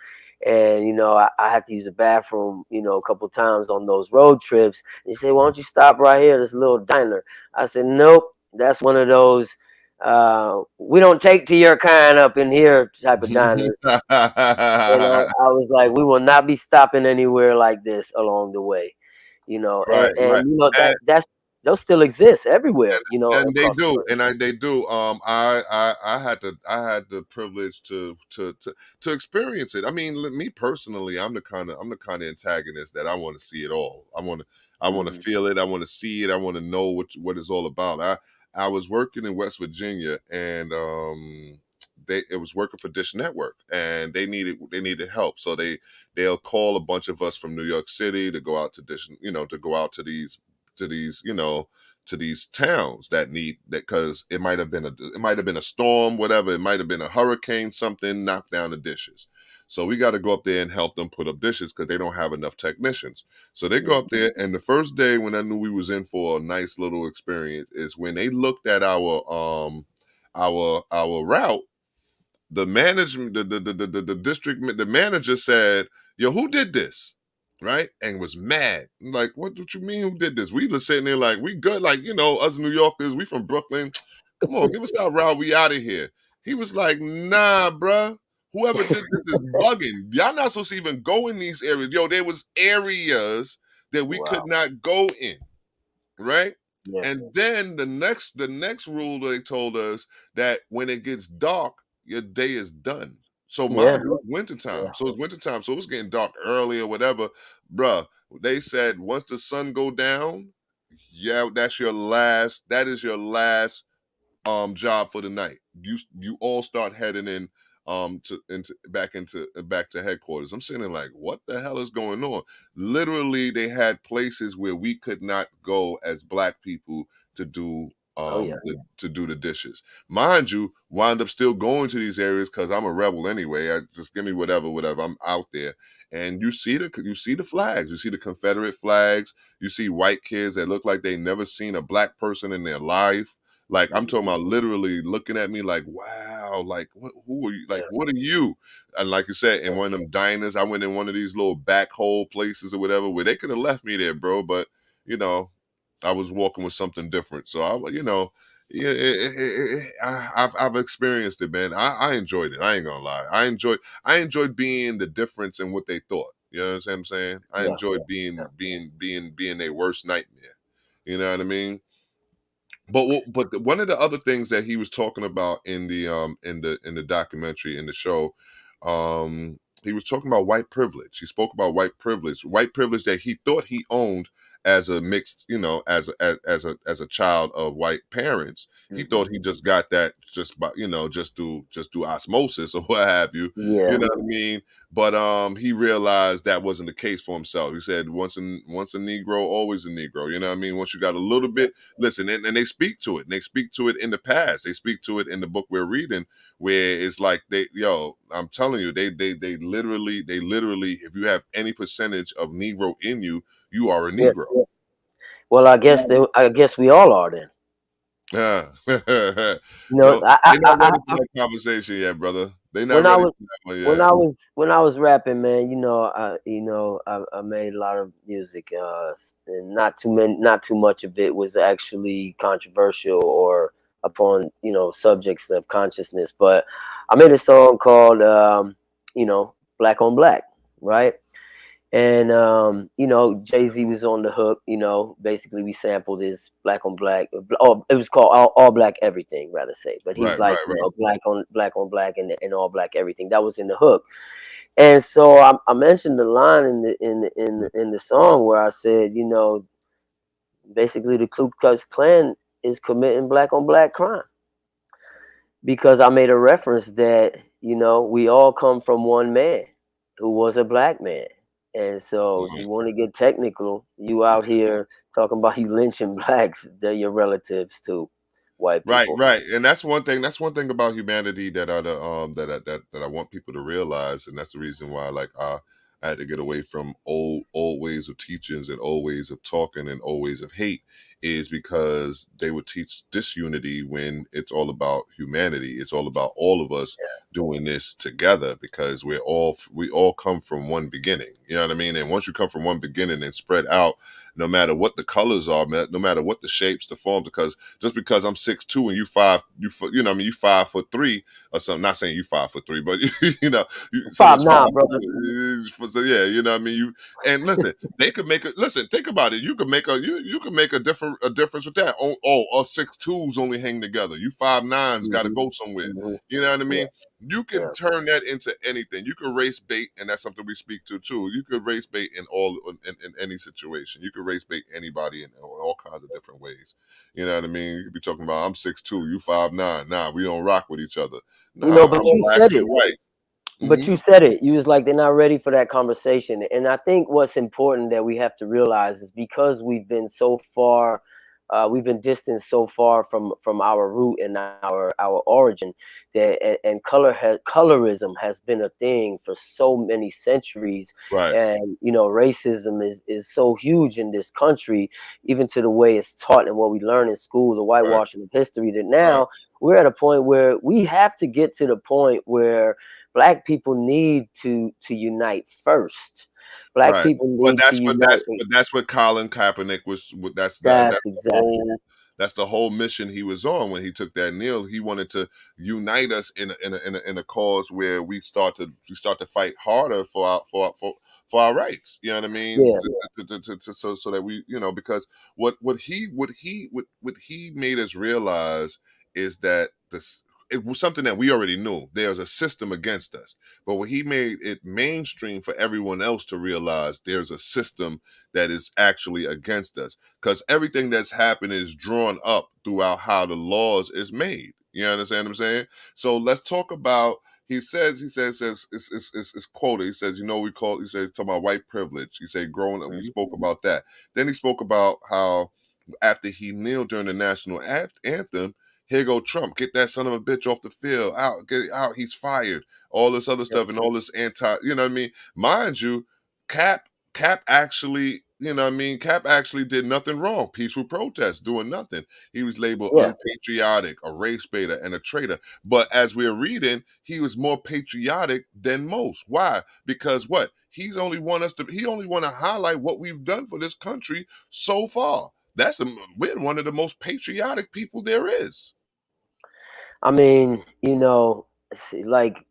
Speaker 3: And I had to use the bathroom, a couple times on those road trips. And she said, "Why don't you stop right here, this little diner?" I said, "Nope, that's one of those we don't take to your kind up in here type of diners." And I was like, "We will not be stopping anywhere like this along the way."
Speaker 2: Right, right.
Speaker 3: Those still exist everywhere,
Speaker 2: And they
Speaker 3: across the
Speaker 2: do,
Speaker 3: country.
Speaker 2: they do. I had the privilege to experience it. I mean, me personally, I'm the kind of antagonist that I want to see it all. I want to feel it. I want to see it. I want to know what it's all about. I was working in West Virginia, and it was working for Dish Network, and they needed help. So they'll call a bunch of us from New York City to go out to Dish, to go out to these to these towns that need that, because it might have been a storm, whatever. It might have been a hurricane, something knocked down the dishes. So we got to go up there and help them put up dishes because they don't have enough technicians. So they go up there, and the first day when I knew we was in for a nice little experience is when they looked at our route. The management, the district, the manager said, "Yo, who did this?" right? And was mad. Like, what you mean? Who did this? We was sitting there like, we good. Like, us New Yorkers, we from Brooklyn. Come on, give us our route. We out of here. He was like, nah, bruh. Whoever did this is bugging. Y'all not supposed to even go in these areas. Yo, there was areas that we could
Speaker 3: Wow.
Speaker 2: not go in, right?
Speaker 3: Yeah.
Speaker 2: And then the next rule they told us that when it gets dark, your day is done. So
Speaker 3: Yeah.
Speaker 2: mind you, it's wintertime.
Speaker 3: Yeah.
Speaker 2: So it's wintertime. So it was getting dark early or whatever. Bruh, they said once the sun go down, yeah, that is your last job for the night. You all start heading in back to headquarters. I'm sitting there like, what the hell is going on? Literally, they had places where we could not go as black people to do
Speaker 3: Oh yeah.
Speaker 2: to do the dishes. Mind you, wind up still going to these areas because I'm a rebel anyway. I just give me whatever. I'm out there. And you see the flags, you see the Confederate flags, you see white kids that look like they never seen a black person in their life. Like, I'm talking about literally looking at me like, wow, like, who are you? Like, what are you? And like you said, in one of them diners, I went in one of these little back hole places or whatever where they could have left me there, bro. But, I was walking with something different. So, yeah, I've experienced it, man. I enjoyed it. I ain't gonna lie. I enjoyed being the difference in what they thought. You know what I'm saying? I
Speaker 3: Yeah.
Speaker 2: enjoyed being their worst nightmare. You know what I mean? But one of the other things that he was talking about in the documentary, in the show, he was talking about white privilege. He spoke about white privilege that he thought he owned as a mixed, as a child of white parents. He thought he just got that just by, just through osmosis or what have you.
Speaker 3: Yeah.
Speaker 2: You know what I mean? But he realized that wasn't the case for himself. He said, once a Negro, always a Negro. You know what I mean? Once you got a little bit, listen, and they speak to it. And they speak to it in the past. They speak to it in the book we're reading, where it's like I'm telling you, they literally, if you have any percentage of Negro in you, you are a
Speaker 3: Yeah.
Speaker 2: Negro.
Speaker 3: Yeah. Well, I guess we all are then.
Speaker 2: Yeah.
Speaker 3: You know,
Speaker 2: They're not ready for that conversation yet, brother. They're not
Speaker 3: when I
Speaker 2: ready
Speaker 3: was
Speaker 2: for that one yet.
Speaker 3: when I was rapping, man, I made a lot of music, and not too much of it was actually controversial or upon subjects of consciousness. But I made a song called Black on Black, right? And Jay-Z was on the hook. Basically we sampled his Black on Black. Oh, it was called All Black Everything, rather say. But he's
Speaker 2: Right,
Speaker 3: like,
Speaker 2: right, right.
Speaker 3: Black on Black and All Black Everything. That was in the hook. And so I mentioned the line in the song where I said, basically the Ku Klux Klan is committing black on black crime, because I made a reference that we all come from one man who was a black man. And so if you want to get technical, you out here talking about you lynching blacks, they're your relatives too, white
Speaker 2: Right,
Speaker 3: people.
Speaker 2: right, and that's one thing. That's one thing about humanity that I want people to realize, and that's the reason why, like, I had to get away from old ways of teachings and old ways of talking and old ways of hate, is because they would teach disunity when it's all about humanity. It's all about all of us doing this together, because we all come from one beginning. You know what I mean? And once you come from one beginning and spread out, no matter what the colors are, no matter what the shapes, the form, because just because I'm 6'2" and you 5'3" or something. Not saying you 5'3", but someone's
Speaker 3: 5'9", brother.
Speaker 2: So yeah, you know what I mean. And listen, they could make it. Listen, think about it. You could make a difference with that. Us 6'2s only hang together. You 5'9s got to go somewhere.
Speaker 3: Mm-hmm.
Speaker 2: You know what I mean?
Speaker 3: Yeah.
Speaker 2: You can turn that into anything. You can race bait, and that's something we speak to too. You could race bait in any situation. You could race bait anybody in all kinds of different ways. You know what I mean? You could be talking about, I'm 6'2", you 5'9". Nah, we don't rock with each other. Nah,
Speaker 3: But
Speaker 2: I'm
Speaker 3: you
Speaker 2: black,
Speaker 3: said
Speaker 2: you're
Speaker 3: it.
Speaker 2: white.
Speaker 3: But you said it. You was like, they're not ready for that conversation. And I think what's important that we have to realize is, because we've been so far, we've been distanced so far from our root and our origin, that and colorism has been a thing for so many centuries.
Speaker 2: Right.
Speaker 3: And racism is so huge in this country, even to the way it's taught and what we learn in school, the whitewashing of history, that now we're at a point where we have to get to the point where Black people need to unite first. Black
Speaker 2: Right.
Speaker 3: people need to unite.
Speaker 2: But that's what Colin Kaepernick was.
Speaker 3: That's
Speaker 2: That's the
Speaker 3: exactly.
Speaker 2: whole. That's the whole mission he was on when he took that kneel. He wanted to unite us in a cause where we start to fight harder for our rights. You know what I mean?
Speaker 3: Yeah.
Speaker 2: So that we, because what he made us realize is that this, it was something that we already knew. There's a system against us. But what he made it mainstream for everyone else to realize, there's a system that is actually against us, because everything that's happened is drawn up throughout how the laws is made. You understand what I'm saying? So let's talk about. He says it's quoted. He says, he says, talking about white privilege. He said, growing up, he spoke about that. Then he spoke about how after he kneeled during the national anthem, here go Trump, get that son of a bitch off the field, out, get it out, he's fired, all this other stuff, and all this you know what I mean? Mind you, Cap actually, Cap actually did nothing wrong. Peaceful protest, doing nothing. He was labeled
Speaker 3: Yeah.
Speaker 2: unpatriotic, a race baiter, and a traitor. But as we're reading, he was more patriotic than most. Why? Because what? He only want to highlight what we've done for this country so far. We're one of the most patriotic people there is.
Speaker 3: I mean, like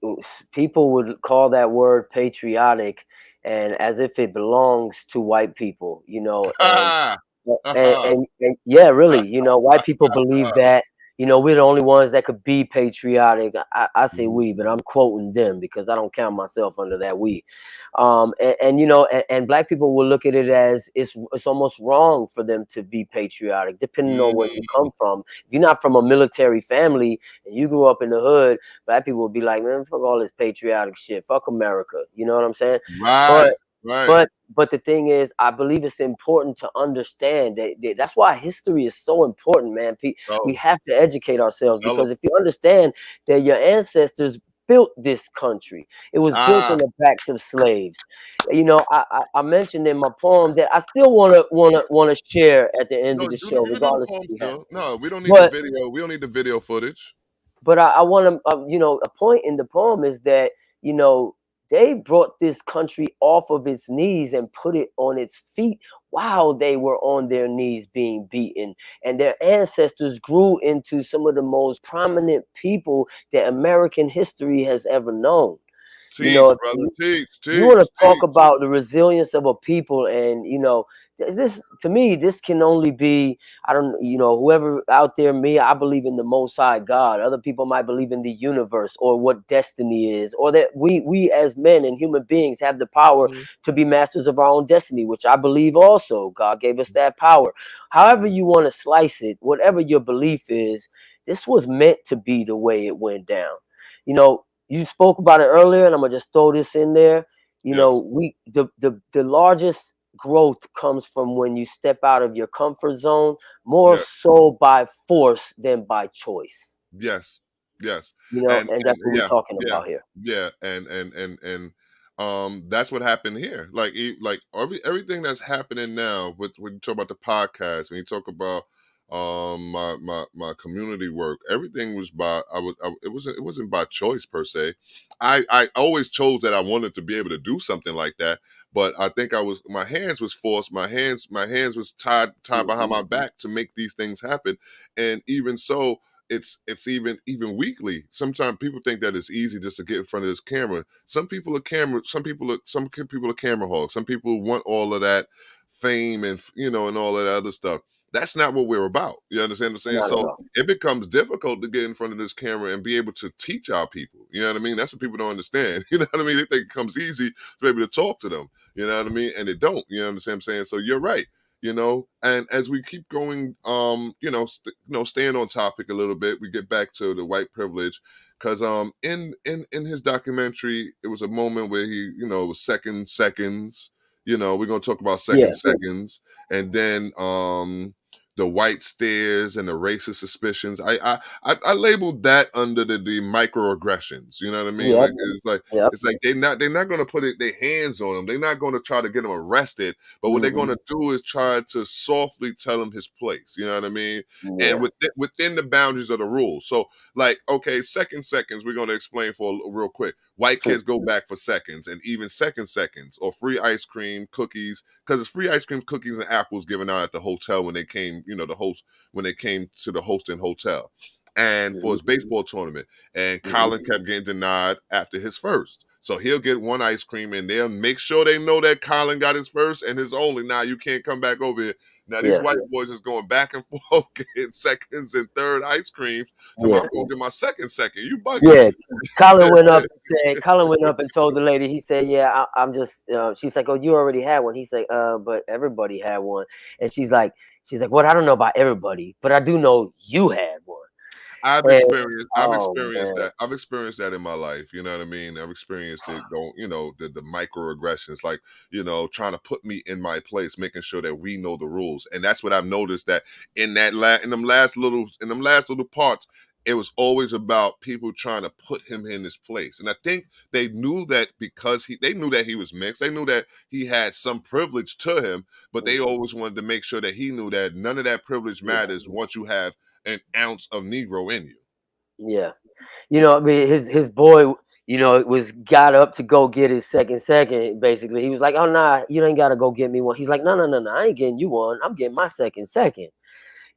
Speaker 3: people would call that word patriotic, and as if it belongs to white people, and and yeah, really, white people believe that, we're the only ones that could be patriotic. I say we, but I'm quoting them because I don't count myself under that we. And black people will look at it as it's almost wrong for them to be patriotic, depending on where you come from. If you're not from a military family and you grew up in the hood, black people will be like, man, fuck all this patriotic shit, fuck America. You know what I'm saying?
Speaker 2: Right.
Speaker 3: But the thing is, I believe it's important to understand that that's why history is so important, man. We have to educate ourselves, because if you understand that your ancestors built this country, it was built on the backs of slaves. I mentioned in my poem that I still wanna share at the end
Speaker 2: No,
Speaker 3: of the
Speaker 2: you
Speaker 3: show,
Speaker 2: do the
Speaker 3: regardless if
Speaker 2: poem
Speaker 3: we have.
Speaker 2: still. No, we don't need the video. We don't need the video footage.
Speaker 3: But I want to, a point in the poem is that, they brought this country off of its knees and put it on its feet while they were on their knees being beaten. And their ancestors grew into some of the most prominent people that American history has ever known.
Speaker 2: Teach, brother. Teach.
Speaker 3: You want to talk about the resilience of a people, and this, to me, this can only be, I don't, whoever out there, me, I believe in the Most High God. Other people might believe in the universe, or what destiny is, or that we as men and human beings have the power to be masters of our own destiny, which I believe also God gave us that power. However you want to slice it, whatever your belief is, this was meant to be the way it went down. You spoke about it earlier, and I'm gonna just throw this in there. The largest growth comes from when you step out of your comfort zone, more so by force than by choice.
Speaker 2: Yes.
Speaker 3: And that's what we're talking about here.
Speaker 2: Yeah, and that's what happened here. Like everything that's happening now, when you talk about the podcast, when you talk about my community work, everything was it wasn't by choice per se. I always chose that I wanted to be able to do something like that, but I think my hands was forced, my hands was tied behind my back to make these things happen. And even so, it's even weekly. Sometimes people think that it's easy just to get in front of this camera. Some people are camera hogs. Some people want all of that fame and and all of that other stuff. That's not what we're about. You understand what I'm saying?
Speaker 3: Not
Speaker 2: So it becomes difficult to get in front of this camera and be able to teach our people. You know what I mean? That's what people don't understand. You know what I mean? They think it comes easy to be able to talk to them. You know what I mean? And it don't. You understand what I'm saying? So you're right. And as we keep going, staying on topic a little bit, we get back to the white privilege, because in his documentary, it was a moment where he, it was seconds. We're gonna talk about seconds, and then the white stares and the racist suspicions. I labeled that under the microaggressions. You know what I mean? Like it's like they're not going to put their hands on him. They're not going to try to get him arrested. But what they're going to do is try to softly tell him his place. You know what I mean? And within the boundaries of the rules. So Like, okay, seconds, we're going to explain for real quick. White kids go back for seconds, and even seconds, or free ice cream, cookies, because it's free ice cream, cookies, and apples given out at the hotel when they came, when they came to the hosting hotel, and for his baseball tournament. And Colin kept getting denied after his first. So he'll get one ice cream, and they'll make sure they know that Colin got his first and his only. Now you can't come back over here. Now these white boys is going back and forth, getting seconds and third ice creams. So I'm going to get my second. You bugging?
Speaker 3: Yeah, Colin went up and said. Colin went up and told the lady. He said, "Yeah, I'm just." She's like, "Oh, you already had one." He said, but everybody had one." And she's like, "Well, I don't know about everybody, but I do know you had one."
Speaker 2: I've experienced that. I've experienced that in my life. You know what I mean? I've experienced it going, the microaggressions, like, trying to put me in my place, making sure that we know the rules. And that's what I've noticed, that in them last little parts, it was always about people trying to put him in his place. And I think they knew that because they knew that he was mixed. They knew that he had some privilege to him, but they always wanted to make sure that he knew that none of that privilege matters once you have an ounce of Negro in you.
Speaker 3: Yeah. I mean, his boy, got up to go get his second. Basically, he was like, "Oh, nah, you ain't got to go get me one." He's like, "No, I ain't getting you one. I'm getting my second.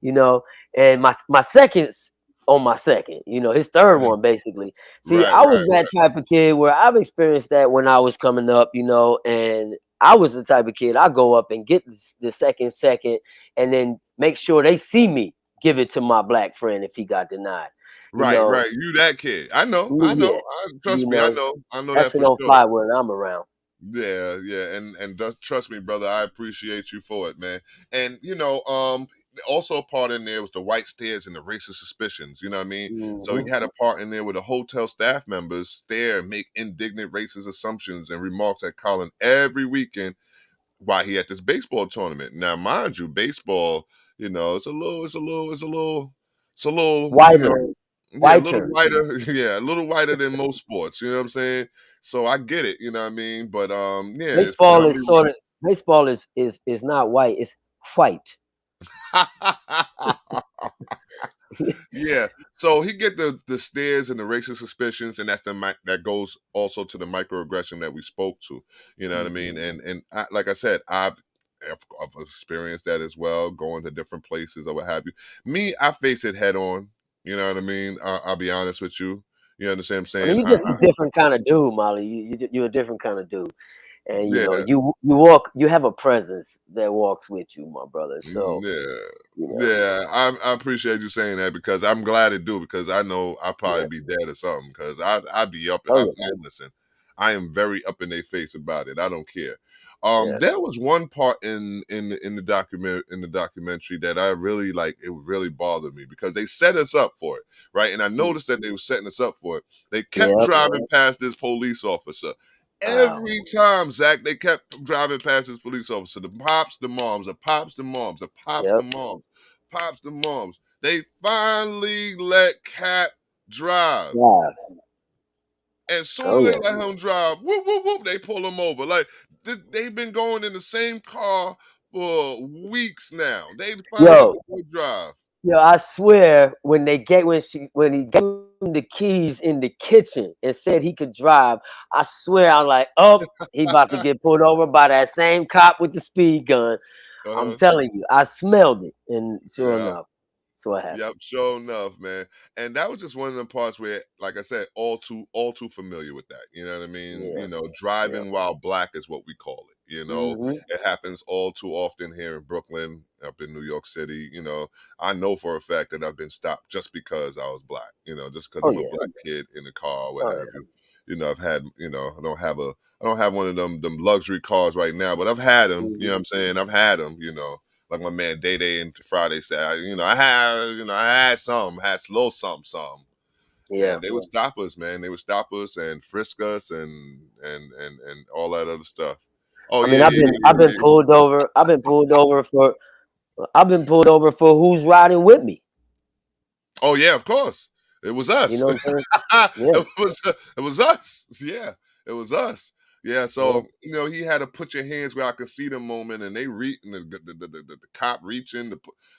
Speaker 3: And my second's on my second. His third one, basically. See, I was that type of kid where I've experienced that when I was coming up, and I was the type of kid, I go up and get the second, and then make sure they see me give it to my black friend if he got denied.
Speaker 2: Right. You that kid. I know.
Speaker 3: Yeah.
Speaker 2: Trust me, I know
Speaker 3: That
Speaker 2: that
Speaker 3: shit
Speaker 2: for
Speaker 3: don't
Speaker 2: sure.
Speaker 3: fly when I'm around.
Speaker 2: Yeah. And trust me, brother, I appreciate you for it, man. And also a part in there was the white stares and the racist suspicions. You know what I mean? So he had a part in there where the hotel staff members stare and make indignant racist assumptions and remarks at Colin every weekend while he at this baseball tournament. Now, mind you, baseball, it's a little
Speaker 3: Whiter.
Speaker 2: a little whiter, a little whiter than most sports. You know what I'm saying? So I get it. You know what I mean? But it's
Speaker 3: Baseball is not white. It's white.
Speaker 2: Yeah, so he get the stares and the racial suspicions, and that goes also to the microaggression that we spoke to. You know what I mean? And like I said, I've experienced that as well, going to different places or what have you. Me, I face it head on. You know what I mean? I'll be honest with you. You understand what I'm saying?
Speaker 3: I mean, you're just a different kind of dude, Molly. You're a different kind of dude. And you have a presence that walks with you, my brother. So
Speaker 2: I appreciate you saying that, because I'm glad it do, because I know I'll probably be dead or something, because I'd be up. Listen, I am very up in their face about it. I don't care. There was one part in the documentary that I really like. It really bothered me because they set us up for it, right? And I noticed that they were setting us up for it. They kept driving past this police officer. Every time, Zach, they kept driving past this police officer. The pops, the moms, the pops, the moms, the pops, the moms, pops, the moms. They finally let Cap drive. And soon as they let him drive, whoop, whoop, whoop, they pull him over. Like, they've been going in the same car for weeks now. They finally let him drive.
Speaker 3: Yo, I swear, when he gave him the keys in the kitchen and said he could drive, I swear I'm like, oh, he about to get pulled over by that same cop with the speed gun. I'm telling you, I smelled it, and sure enough, that's what happened.
Speaker 2: Yep, sure enough, man. And that was just one of the parts where, like I said, all too familiar with that. You know what I mean? Driving while black is what we call it. It happens all too often here in Brooklyn, up in New York City. I know for a fact that I've been stopped just because I was black. Just because I'm a black kid in the car, or what have you. I've had, I don't have one of them luxury cars right now, but I've had them. You know what I'm saying? I've had them. Like my man Day Day and Friday said, I had some, had a little something. And they would stop us, man. They would stop us and frisk us and all that other stuff. Oh,
Speaker 3: I mean, I've been pulled over. I've been pulled over for who's riding with me.
Speaker 2: Oh yeah, of course. It was us.
Speaker 3: You know what I'm saying?
Speaker 2: It was us. Yeah, it was us. Yeah, so he had to put your hands where I could see the moment, and they reach, and the cop reaching.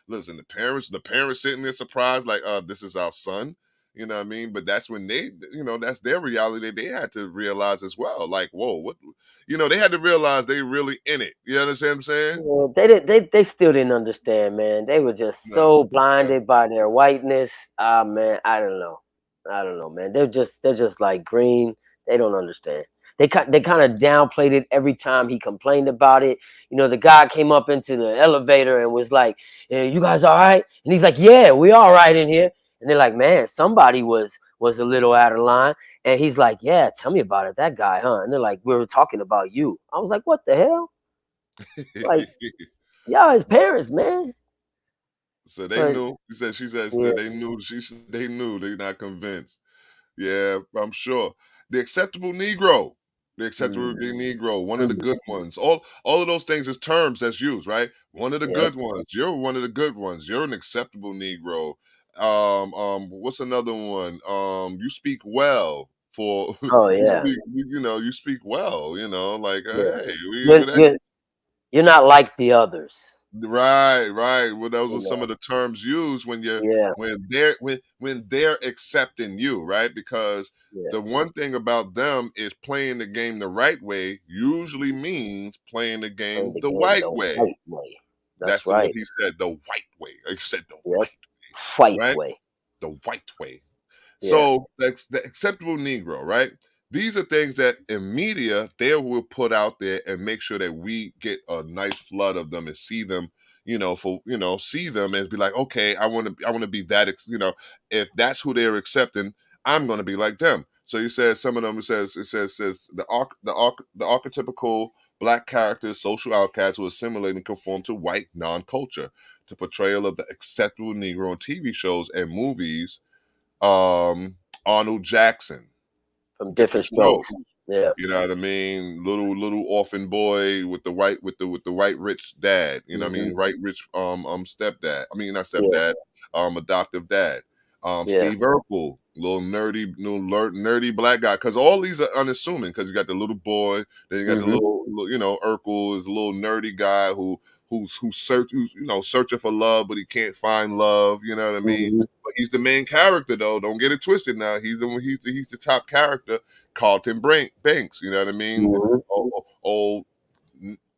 Speaker 2: Listen, the parents sitting there surprised, like, this is our son. You know what I mean? But that's when they, that's their reality. They had to realize as well. Like, whoa, what? They had to realize they really in it. You understand what I'm saying?
Speaker 3: Yeah, they still didn't understand, man. They were just
Speaker 2: No,
Speaker 3: so
Speaker 2: no.
Speaker 3: blinded by their whiteness. Ah, man, I don't know, man. They're just like green. They don't understand. They kind of downplayed it every time he complained about it. The guy came up into the elevator and was like, "You guys all right?" And he's like, "Yeah, we all right in here." And they're like, "Man, somebody was a little out of line." And he's like, "Yeah, tell me about it, that guy, huh?" And they're like, "We were talking about you." I was like, "What the hell?" Like, y'all his parents, man.
Speaker 2: So they
Speaker 3: But
Speaker 2: knew. She said
Speaker 3: yeah,
Speaker 2: they knew. She said they knew. They're not convinced. Yeah, I'm sure. The acceptable Negro. The acceptable
Speaker 3: mm,
Speaker 2: Negro, one of the
Speaker 3: mm,
Speaker 2: good ones. All of those things is terms that's used, right? One of the
Speaker 3: yep.
Speaker 2: good ones. You're one of the good ones. You're an acceptable Negro. What's another one? You speak well for
Speaker 3: Oh yeah,
Speaker 2: you speak well, like
Speaker 3: yeah.
Speaker 2: hey,
Speaker 3: You're
Speaker 2: that
Speaker 3: you're you're not like the others,
Speaker 2: right, right. Well, those
Speaker 3: you
Speaker 2: are some
Speaker 3: know.
Speaker 2: of the terms used when you're
Speaker 3: Yeah,
Speaker 2: when they're accepting you, right? Because
Speaker 3: yeah.
Speaker 2: the one thing about them is playing the game the right way usually means playing the
Speaker 3: Playing
Speaker 2: game
Speaker 3: the
Speaker 2: the
Speaker 3: game
Speaker 2: white
Speaker 3: the
Speaker 2: way.
Speaker 3: white way.
Speaker 2: That's
Speaker 3: That's
Speaker 2: what
Speaker 3: right.
Speaker 2: he said, the white way. He said the
Speaker 3: Yep.
Speaker 2: white
Speaker 3: White
Speaker 2: way, right?
Speaker 3: way.
Speaker 2: The white way.
Speaker 3: Yeah.
Speaker 2: So the acceptable Negro, right? These are things that in media they will put out there and make sure that we get a nice flood of them and see them, see them and be like, okay, I want to be that, if that's who they're accepting, I'm going to be like them. So he says some of them. It says the archetypical black characters, social outcasts who assimilate and conform to white non-culture. The portrayal of the acceptable Negro in TV shows and movies, Arnold Jackson,
Speaker 3: From different
Speaker 2: different strokes.
Speaker 3: strokes. Yeah.
Speaker 2: You know what I mean? Little orphan boy with the white rich dad. You know what I
Speaker 3: Hmm.
Speaker 2: mean? Right rich stepdad. I mean not
Speaker 3: Yeah.
Speaker 2: stepdad, adoptive dad.
Speaker 3: Yeah.
Speaker 2: Steve Urkel, nerdy black guy. Because all these are unassuming. Because you got the little boy, then you got the
Speaker 3: Hmm.
Speaker 2: Urkel is a little nerdy guy who's searching for love, but he can't find love. You know what I mean?
Speaker 3: Hmm.
Speaker 2: But he's the main character though. Don't get it twisted. Now he's the top character. Carlton Banks, you know what I mean?
Speaker 3: Hmm.
Speaker 2: Old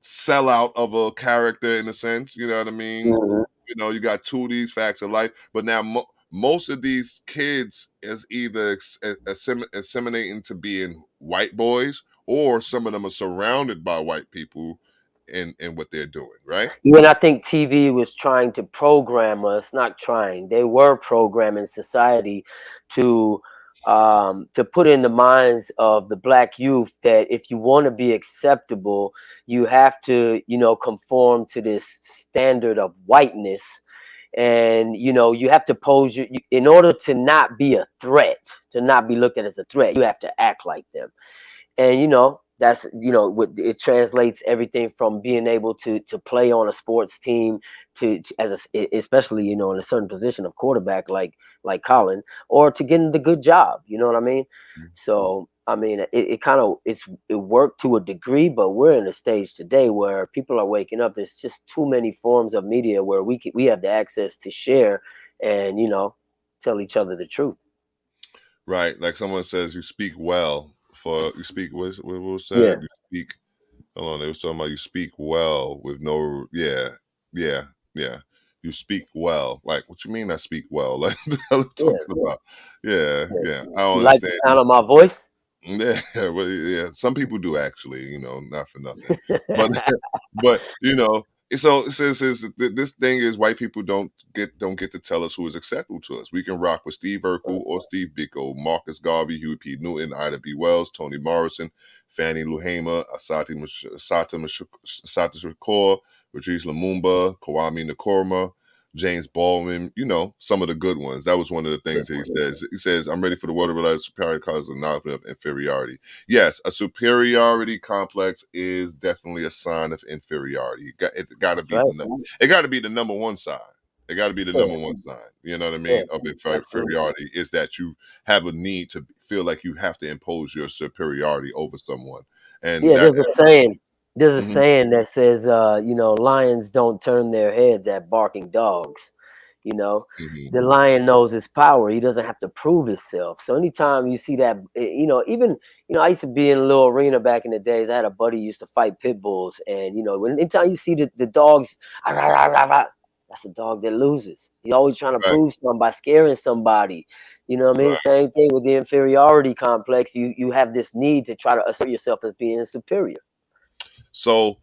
Speaker 2: sellout of a character in a sense, you know what I mean?
Speaker 3: Hmm.
Speaker 2: You got two of these facts of life, but now most of these kids is either assimilating to being white boys, or some of them are surrounded by white people in what they're doing, right?
Speaker 3: Yeah, and I think TV was trying to program us, not trying, they were programming society to put in the minds of the black youth that if you want to be acceptable, you have to, conform to this standard of whiteness. And you have to pose in order to not be a threat, to not be looked at as a threat, you have to act like them. And that's it translates everything from being able to play on a sports team to especially in a certain position of quarterback, like Colin, or to getting the good job, you know what I mean? So I mean, it kind of it worked to a degree, but we're in a stage today where people are waking up. There's just too many forms of media where we have the access to share and tell each other the truth.
Speaker 2: Right. Like someone says, you speak well you speak, what was
Speaker 3: Yeah.
Speaker 2: said? You speak, hold on, they was talking about you speak well with no, yeah, yeah, yeah. You speak well. Like, what you mean I speak well? Like, what the hell are you
Speaker 3: Yeah.
Speaker 2: talking about? Yeah,
Speaker 3: Yeah.
Speaker 2: yeah. I don't
Speaker 3: You like the
Speaker 2: understand.
Speaker 3: sound of my voice?
Speaker 2: Yeah, well, yeah. Some people do actually, not for nothing. But but so it says this thing is white people don't get to tell us who is acceptable to us. We can rock with Steve Urkel or Steve Biko, Marcus Garvey, Huey P. Newton, Ida B. Wells, Toni Morrison, Fannie Lou Hamer, Assata Shakur, Patrice Lumumba, Kwame Nkrumah, James Baldwin, some of the good ones. That was one of the things that he says. He says, I'm ready for the world to realize superiority causes acknowledgement of inferiority. Yes, a superiority complex is definitely a sign of inferiority. It's got to
Speaker 3: That's
Speaker 2: be
Speaker 3: right.
Speaker 2: it got to be the number one sign. It got to be the
Speaker 3: Yeah,
Speaker 2: number one sign. You know what I
Speaker 3: yeah,
Speaker 2: mean? Of
Speaker 3: absolutely.
Speaker 2: inferiority is that you have a need to feel like you have to impose your superiority over someone, and
Speaker 3: Yeah,
Speaker 2: that.
Speaker 3: there's a saying. There's a
Speaker 2: Mhm.
Speaker 3: saying that says, lions don't turn their heads at barking dogs. You know,
Speaker 2: Mm-hmm.
Speaker 3: the lion knows his power. He doesn't have to prove himself. So anytime you see that, even, I used to be in a little arena back in the days. I had a buddy who used to fight pit bulls. And, anytime you see the dogs, that's a dog that loses. He's always trying to
Speaker 2: Right.
Speaker 3: prove something by scaring somebody. You know what I mean?
Speaker 2: Right.
Speaker 3: Same thing with the inferiority complex. You have this need to try to assert yourself as being superior.
Speaker 2: So,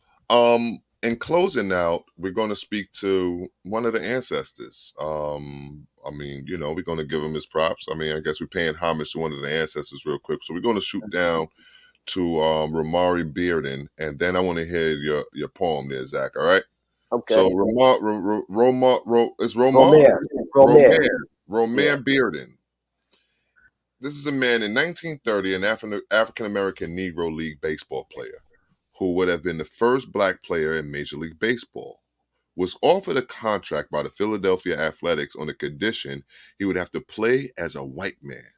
Speaker 2: in closing out, we're going to speak to one of the ancestors. I mean, we're going to give him his props. I mean, I guess we're paying homage to one of the ancestors real quick. So we're going to shoot down to Romari Bearden, and then I want to hear your poem there, Zach. All right.
Speaker 3: Okay.
Speaker 2: So it's Romar
Speaker 3: Yeah.
Speaker 2: Bearden. This is a man in 1930, an African American Negro League baseball player who would have been the first black player in Major League Baseball, was offered a contract by the Philadelphia Athletics on the condition he would have to play as a white man,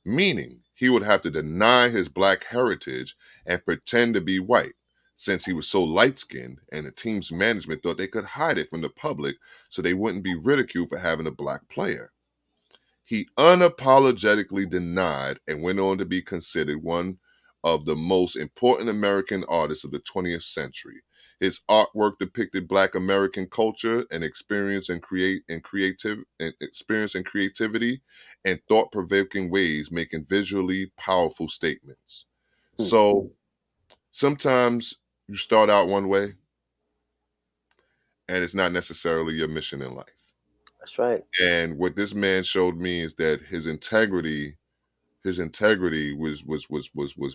Speaker 2: meaning he would have to deny his black heritage and pretend to be white, since he was so light-skinned and the team's management thought they could hide it from the public so they wouldn't be ridiculed for having a black player. He unapologetically denied and went on to be considered one of the most important American artists of the 20th century. His artwork depicted Black American culture and experience and creativity and thought-provoking ways, making visually powerful statements. So sometimes you start out one way, and it's not necessarily your mission in life.
Speaker 3: That's right.
Speaker 2: And what this man showed me is that his integrity was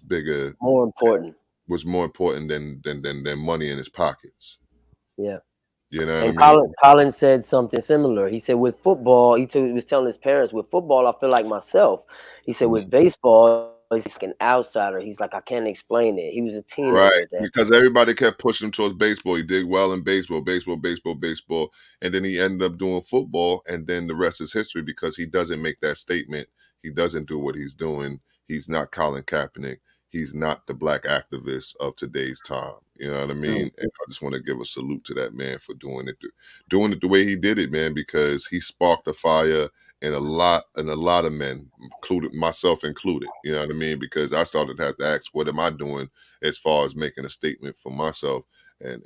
Speaker 2: bigger,
Speaker 3: More important.
Speaker 2: was more important than money in his pockets.
Speaker 3: Yeah.
Speaker 2: You know
Speaker 3: And
Speaker 2: what I mean?
Speaker 3: Colin said something similar. He said with football, he was telling his parents, with football, I feel like myself. He said with baseball, he's like an outsider. He's like, I can't explain it. He was a teenager
Speaker 2: Right,
Speaker 3: at that.
Speaker 2: because everybody kept pushing him towards baseball. He did well in baseball, and then he ended up doing football, and then the rest is history because he doesn't make that statement. He doesn't do what he's doing. He's not Colin Kaepernick. He's not the black activist of today's time. You know what I mean? And I just want to give a salute to that man for doing it the way he did it, man, because he sparked a fire in a lot of men, included myself included. You know what I mean? Because I started to have to ask, what am I doing as far as making a statement for myself and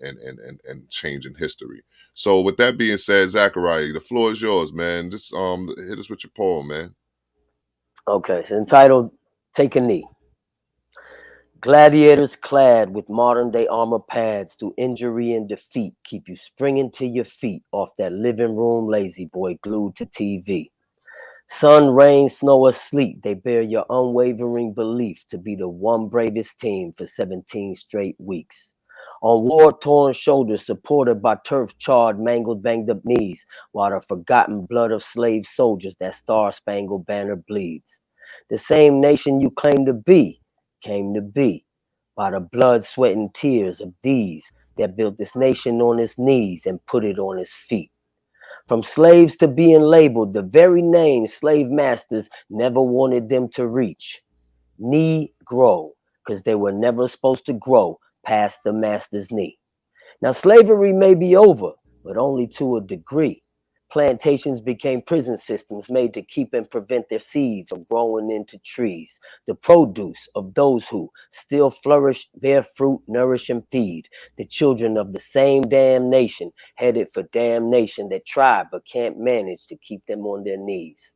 Speaker 2: changing history. So with that being said, Zachariah, the floor is yours, man. Just hit us with your poem, man.
Speaker 3: Okay, it's entitled Take a Knee. Gladiators clad with modern day armor pads through injury and defeat keep you springing to your feet off that living room lazy boy glued to TV. Sun, rain, snow, or sleet, they bear your unwavering belief to be the one bravest team for 17 straight weeks. On war-torn shoulders, supported by turf-charred, mangled, banged-up knees, while the forgotten blood of slave soldiers that star-spangled banner bleeds. The same nation you claim to be came to be by the blood, sweat, and tears of these that built this nation on its knees and put it on its feet. From slaves to being labeled the very name slave masters never wanted them to reach. Negro, because they were never supposed to grow past the master's knee. Now, slavery may be over, but only to a degree. Plantations became prison systems made to keep and prevent their seeds from growing into trees, the produce of those who still flourish, bear fruit, nourish, and feed the children of the same damn nation, headed for damnation that try but can't manage to keep them on their knees.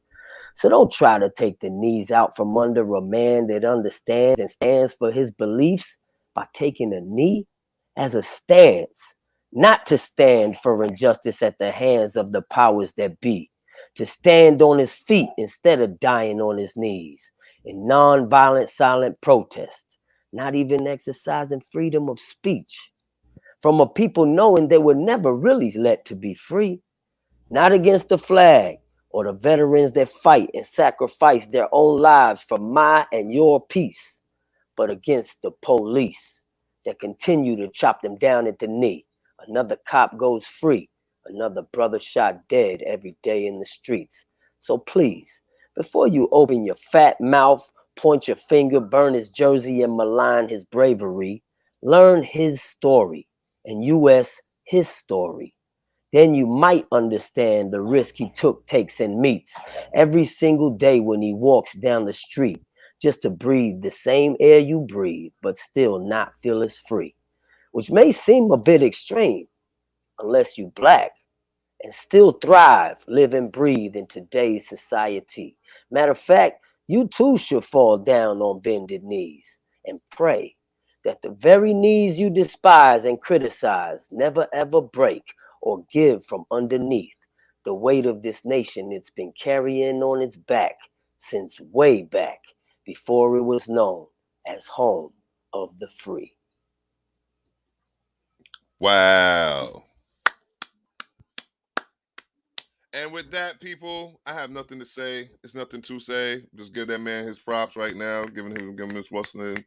Speaker 3: So don't try to take the knees out from under a man that understands and stands for his beliefs by taking a knee as a stance, not to stand for injustice at the hands of the powers that be, to stand on his feet instead of dying on his knees in nonviolent, silent protest, not even exercising freedom of speech, from a people knowing they were never really let to be free, not against the flag or the veterans that fight and sacrifice their own lives for my and your peace, but against the police that continue to chop them down at the knee. Another cop goes free, another brother shot dead every day in the streets. So please, before you open your fat mouth, point your finger, burn his jersey, and malign his bravery, learn his story and US his story. Then you might understand the risk he took, takes, and meets every single day when he walks down the street, just to breathe the same air you breathe, but still not feel as free. Which may seem a bit extreme, unless you black, and still thrive, live and breathe in today's society. Matter of fact, you too should fall down on bended knees and pray that the very knees you despise and criticize never ever break or give from underneath the weight of this nation it's been carrying on its back since way back before it was known as home of the free.
Speaker 2: Wow. And with that, people, I have nothing to say. It's nothing to say. Just give that man his props right now. Giving him his wrestling.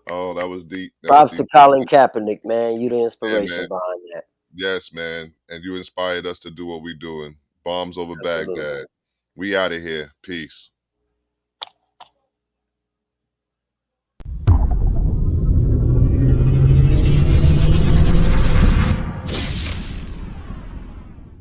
Speaker 2: Oh, that was deep.
Speaker 3: Props to Colin Kaepernick, man. You the inspiration
Speaker 2: man.
Speaker 3: behind that.
Speaker 2: Yes, man. And you inspired us to do what we're doing. Bombs over
Speaker 3: Absolutely.
Speaker 2: Baghdad. We out of here. Peace.